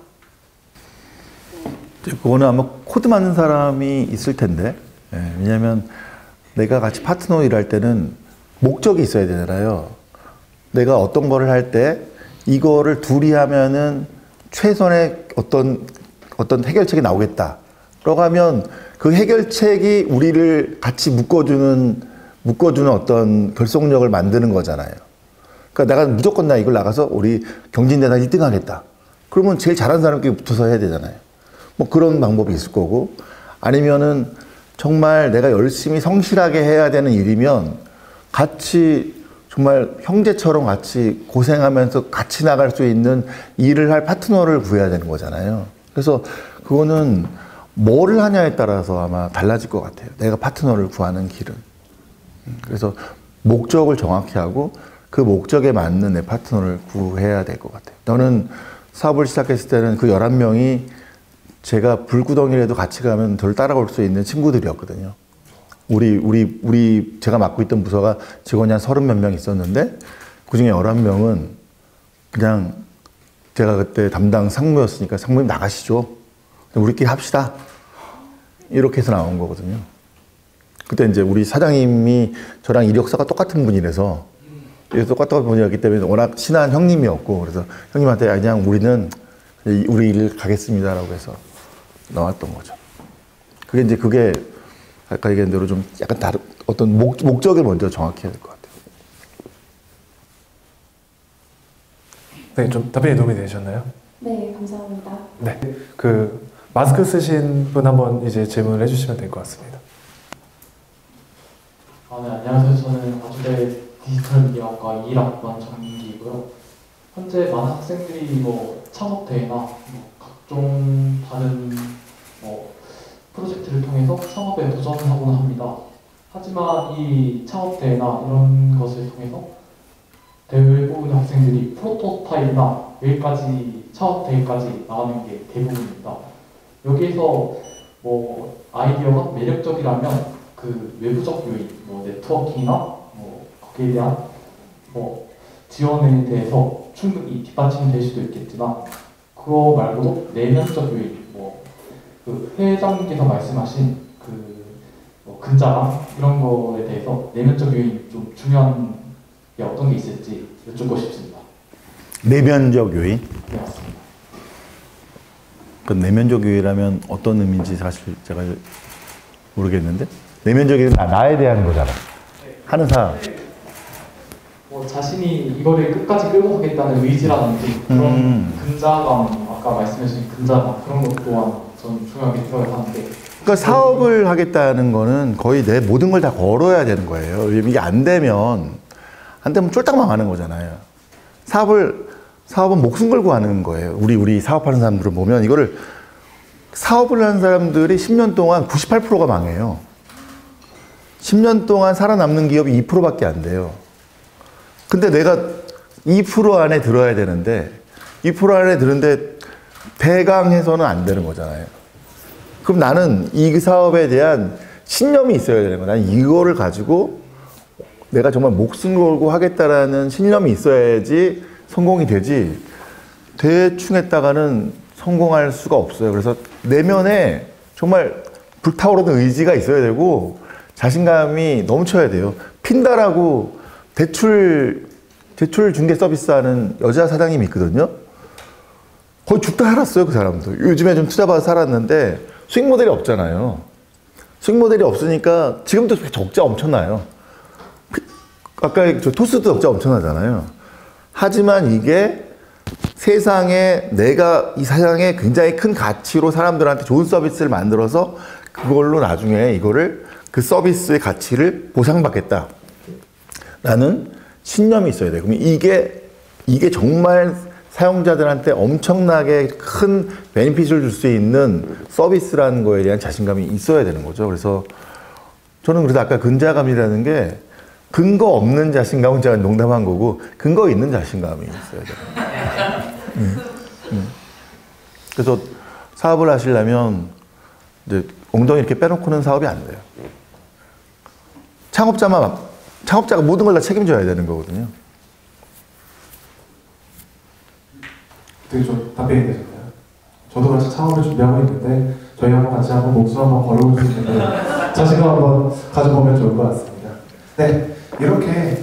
그거는 아마 코드 맞는 사람이 있을 텐데, 왜냐하면 내가 같이 파트너 일할 때는 목적이 있어야 되잖아요. 내가 어떤 거를 할 때 이거를 둘이 하면은 최선의 어떤 해결책이 나오겠다. 라고 하면 그 해결책이 우리를 같이 묶어주는 어떤 결속력을 만드는 거잖아요. 그러니까 내가 무조건 나 이걸 나가서 우리 경진대나 1등 하겠다. 그러면 제일 잘하는 사람끼리 붙어서 해야 되잖아요. 뭐 그런 방법이 있을 거고, 아니면은 정말 내가 열심히 성실하게 해야 되는 일이면 같이 정말 형제처럼 같이 고생하면서 같이 나갈 수 있는 일을 할 파트너를 구해야 되는 거잖아요. 그래서 그거는 뭐를 하냐에 따라서 아마 달라질 것 같아요. 내가 파트너를 구하는 길은. 그래서 목적을 정확히 하고 그 목적에 맞는 내 파트너를 구해야 될 것 같아요. 저는 사업을 시작했을 때는 그 11명이 제가 불구덩이라도 같이 가면 덜 따라올 수 있는 친구들이었거든요. 제가 맡고 있던 부서가 직원이 한 30몇 명 있었는데 그 중에 11명은 그냥 제가 그때 담당 상무였으니까 상무님 나가시죠. 우리끼리 합시다. 이렇게 해서 나온 거거든요. 그때 이제 우리 사장님이 저랑 이력서가 똑같은 분이라서 똑같은 분이었기 때문에 워낙 친한 형님이었고 그래서 형님한테 그냥 우리는 우리 일 가겠습니다라고 해서 나왔던 거죠. 그게 아까 얘기한 대로 좀 약간 다른 어떤 목적을 먼저 정확히 해야 될 것 같아요. 네, 좀 답변에 도움이 되셨나요? 네, 감사합니다. 네, 그 마스크 쓰신 분 한번 이제 질문을 해주시면 될 것 같습니다. 네, 안녕하세요. 저는 과주대 디지털 미디어학과 21학번 정민기이고요. 현재 많은 학생들이 창업대회나 각종 다른 프로젝트를 통해서 창업에 도전하곤 합니다. 하지만 이 창업대회나 이런 것을 통해서 대부분의 학생들이 프로토타입이나 여기까지 창업대회까지 나가는 게 대부분입니다. 여기에서 아이디어가 매력적이라면 그 외부적 요인, 네트워킹이나 거기에 대한 지원에 대해서 충분히 뒷받침이 될 수도 있겠지만 그거 말고도 내면적 요인, 그 회장님께서 말씀하신 근자감 이런 거에 대해서 내면적 요인 좀 중요한 게 어떤 게 있을지 여쭙고 싶습니다. 내면적 요인? 네, 맞습니다. 그 내면적 요인이라면 어떤 의미인지 사실 제가 모르겠는데 내면적 요인은 나에 대한 거잖아. 하는 사람. 자신이 이거를 끝까지 끌고 가겠다는 의지라든지 그런 근자감, 아까 말씀하신 근자감 그런 것 또한 저는 중요하게 생각하는데 그러니까 사업을 하겠다는 거는 거의 내 모든 걸 다 걸어야 되는 거예요. 이게 안 되면 쫄딱 망하는 거잖아요. 사업은 목숨 걸고 하는 거예요. 우리 사업하는 사람들을 보면 이거를 사업을 하는 사람들이 10년 동안 98%가 망해요. 10년 동안 살아남는 기업이 2%밖에 안 돼요. 근데 내가 2% 안에 들어야 되는데 2% 안에 드는데 대강해서는 안 되는 거잖아요. 그럼 나는 이 사업에 대한 신념이 있어야 되는 거야. 난 이거를 가지고 내가 정말 목숨 걸고 하겠다라는 신념이 있어야지 성공이 되지. 대충 했다가는 성공할 수가 없어요. 그래서 내면에 정말 불타오르는 의지가 있어야 되고 자신감이 넘쳐야 돼요. 핀다라고 대출 중개 서비스하는 여자 사장님이 있거든요. 거의 죽다 살았어요, 그 사람도. 요즘에 좀 투자받아 살았는데 수익 모델이 없잖아요. 수익 모델이 없으니까 지금도 적자 엄청나요. 아까 저 토스도 적자 엄청나잖아요. 하지만 이게 세상에 내가 이 세상에 굉장히 큰 가치로 사람들한테 좋은 서비스를 만들어서 그걸로 나중에 이거를 그 서비스의 가치를 보상받겠다 라는 신념이 있어야 돼요. 그럼 이게 정말 사용자들한테 엄청나게 큰 베니핏을 줄 수 있는 서비스라는 거에 대한 자신감이 있어야 되는 거죠. 그래서 저는 그래서 아까 근자감이라는 게 근거 없는 자신감은 제가 농담한 거고 근거 있는 자신감이 있어야 돼요. 그래서 사업을 하시려면 이제 엉덩이 이렇게 빼놓고는 사업이 안 돼요. 창업자가 모든 걸 다 책임져야 되는 거거든요. 되게 좀 답변이 되셨나요? 저도 같이 창업을 준비하고 있는데 저희 같이 한번 목숨 한번 걸어볼 수 있는데 자신감 한번 가져보면 좋을 것 같습니다. 네, 이렇게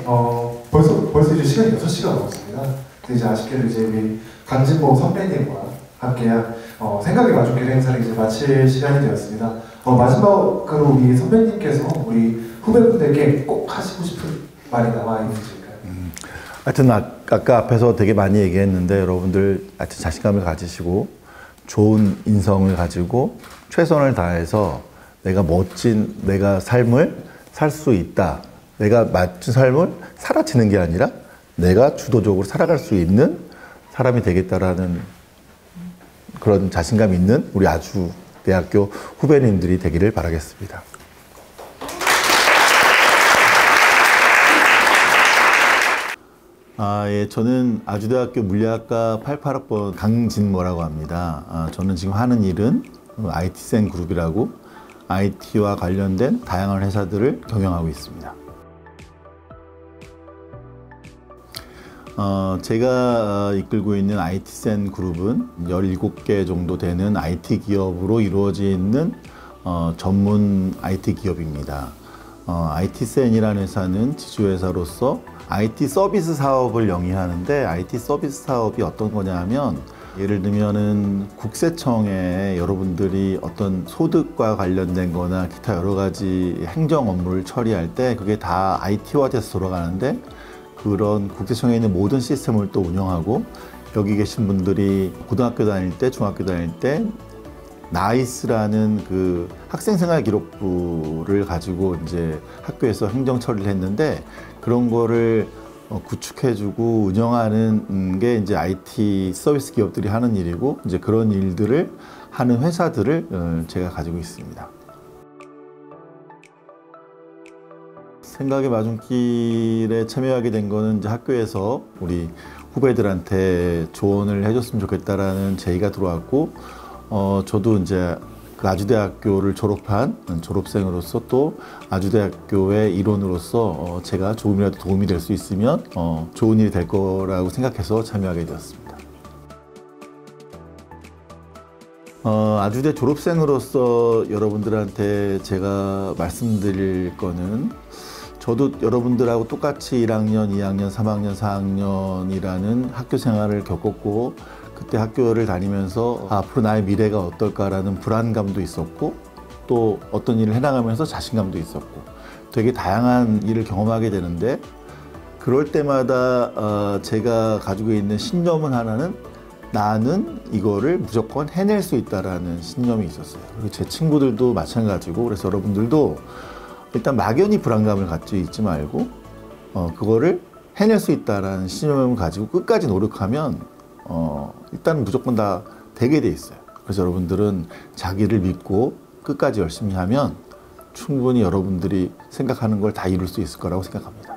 벌써 이제 시간이 6시가 넘었습니다. 이제 아쉽게도 이제 우리 강진보 선배님과 함께한 생각의 마중길 행사를 이제 마칠 시간이 되었습니다. 마지막으로 우리 선배님께서 우리 후배분들께 꼭 하시고 싶은 말이 남아 있으실까요? 하여튼 아까 앞에서 되게 많이 얘기했는데 여러분들 하여튼 자신감을 가지시고 좋은 인성을 가지고 최선을 다해서 내가 멋진 내가 삶을 살 수 있다. 내가 멋진 삶을 살아치는 게 아니라 내가 주도적으로 살아갈 수 있는 사람이 되겠다라는 그런 자신감 있는 우리 아주대학교 후배님들이 되기를 바라겠습니다. 예, 저는 아주대학교 물리학과 88학번 강진모라고 합니다. 저는 지금 하는 일은 IT센 그룹이라고 IT와 관련된 다양한 회사들을 경영하고 있습니다. 제가 이끌고 있는 IT센 그룹은 17개 정도 되는 IT 기업으로 이루어져 있는 전문 IT 기업입니다. IT센이라는 회사는 지주회사로서 IT 서비스 사업을 영위하는데 IT 서비스 사업이 어떤 거냐 하면 예를 들면은 국세청에 여러분들이 어떤 소득과 관련된 거나 기타 여러 가지 행정 업무를 처리할 때 그게 다 IT화돼서 돌아가는데 그런 국세청에 있는 모든 시스템을 또 운영하고 여기 계신 분들이 고등학교 다닐 때, 중학교 다닐 때 나이스라는 그 학생생활 기록부를 가지고 이제 학교에서 행정 처리를 했는데 그런 거를 구축해주고 운영하는 게 이제 IT 서비스 기업들이 하는 일이고 이제 그런 일들을 하는 회사들을 제가 가지고 있습니다. 생각의 마중길에 참여하게 된 거는 이제 학교에서 우리 후배들한테 조언을 해줬으면 좋겠다라는 제의가 들어왔고 저도 이제 그 아주대학교를 졸업한 졸업생으로서 또 아주대학교의 일원으로서 제가 조금이라도 도움이 될 수 있으면 좋은 일이 될 거라고 생각해서 참여하게 되었습니다. 아주대 졸업생으로서 여러분들한테 제가 말씀드릴 거는 저도 여러분들하고 똑같이 1학년, 2학년, 3학년, 4학년이라는 학교 생활을 겪었고 그때 학교를 다니면서 앞으로 나의 미래가 어떨까라는 불안감도 있었고 또 어떤 일을 해나가면서 자신감도 있었고 되게 다양한 일을 경험하게 되는데 그럴 때마다 제가 가지고 있는 신념은 하나는 나는 이거를 무조건 해낼 수 있다라는 신념이 있었어요. 그리고 제 친구들도 마찬가지고 그래서 여러분들도 일단 막연히 불안감을 갖지 있지 말고 그거를 해낼 수 있다라는 신념을 가지고 끝까지 노력하면 일단 무조건 다 되게 돼 있어요. 그래서 여러분들은 자기를 믿고 끝까지 열심히 하면 충분히 여러분들이 생각하는 걸 다 이룰 수 있을 거라고 생각합니다.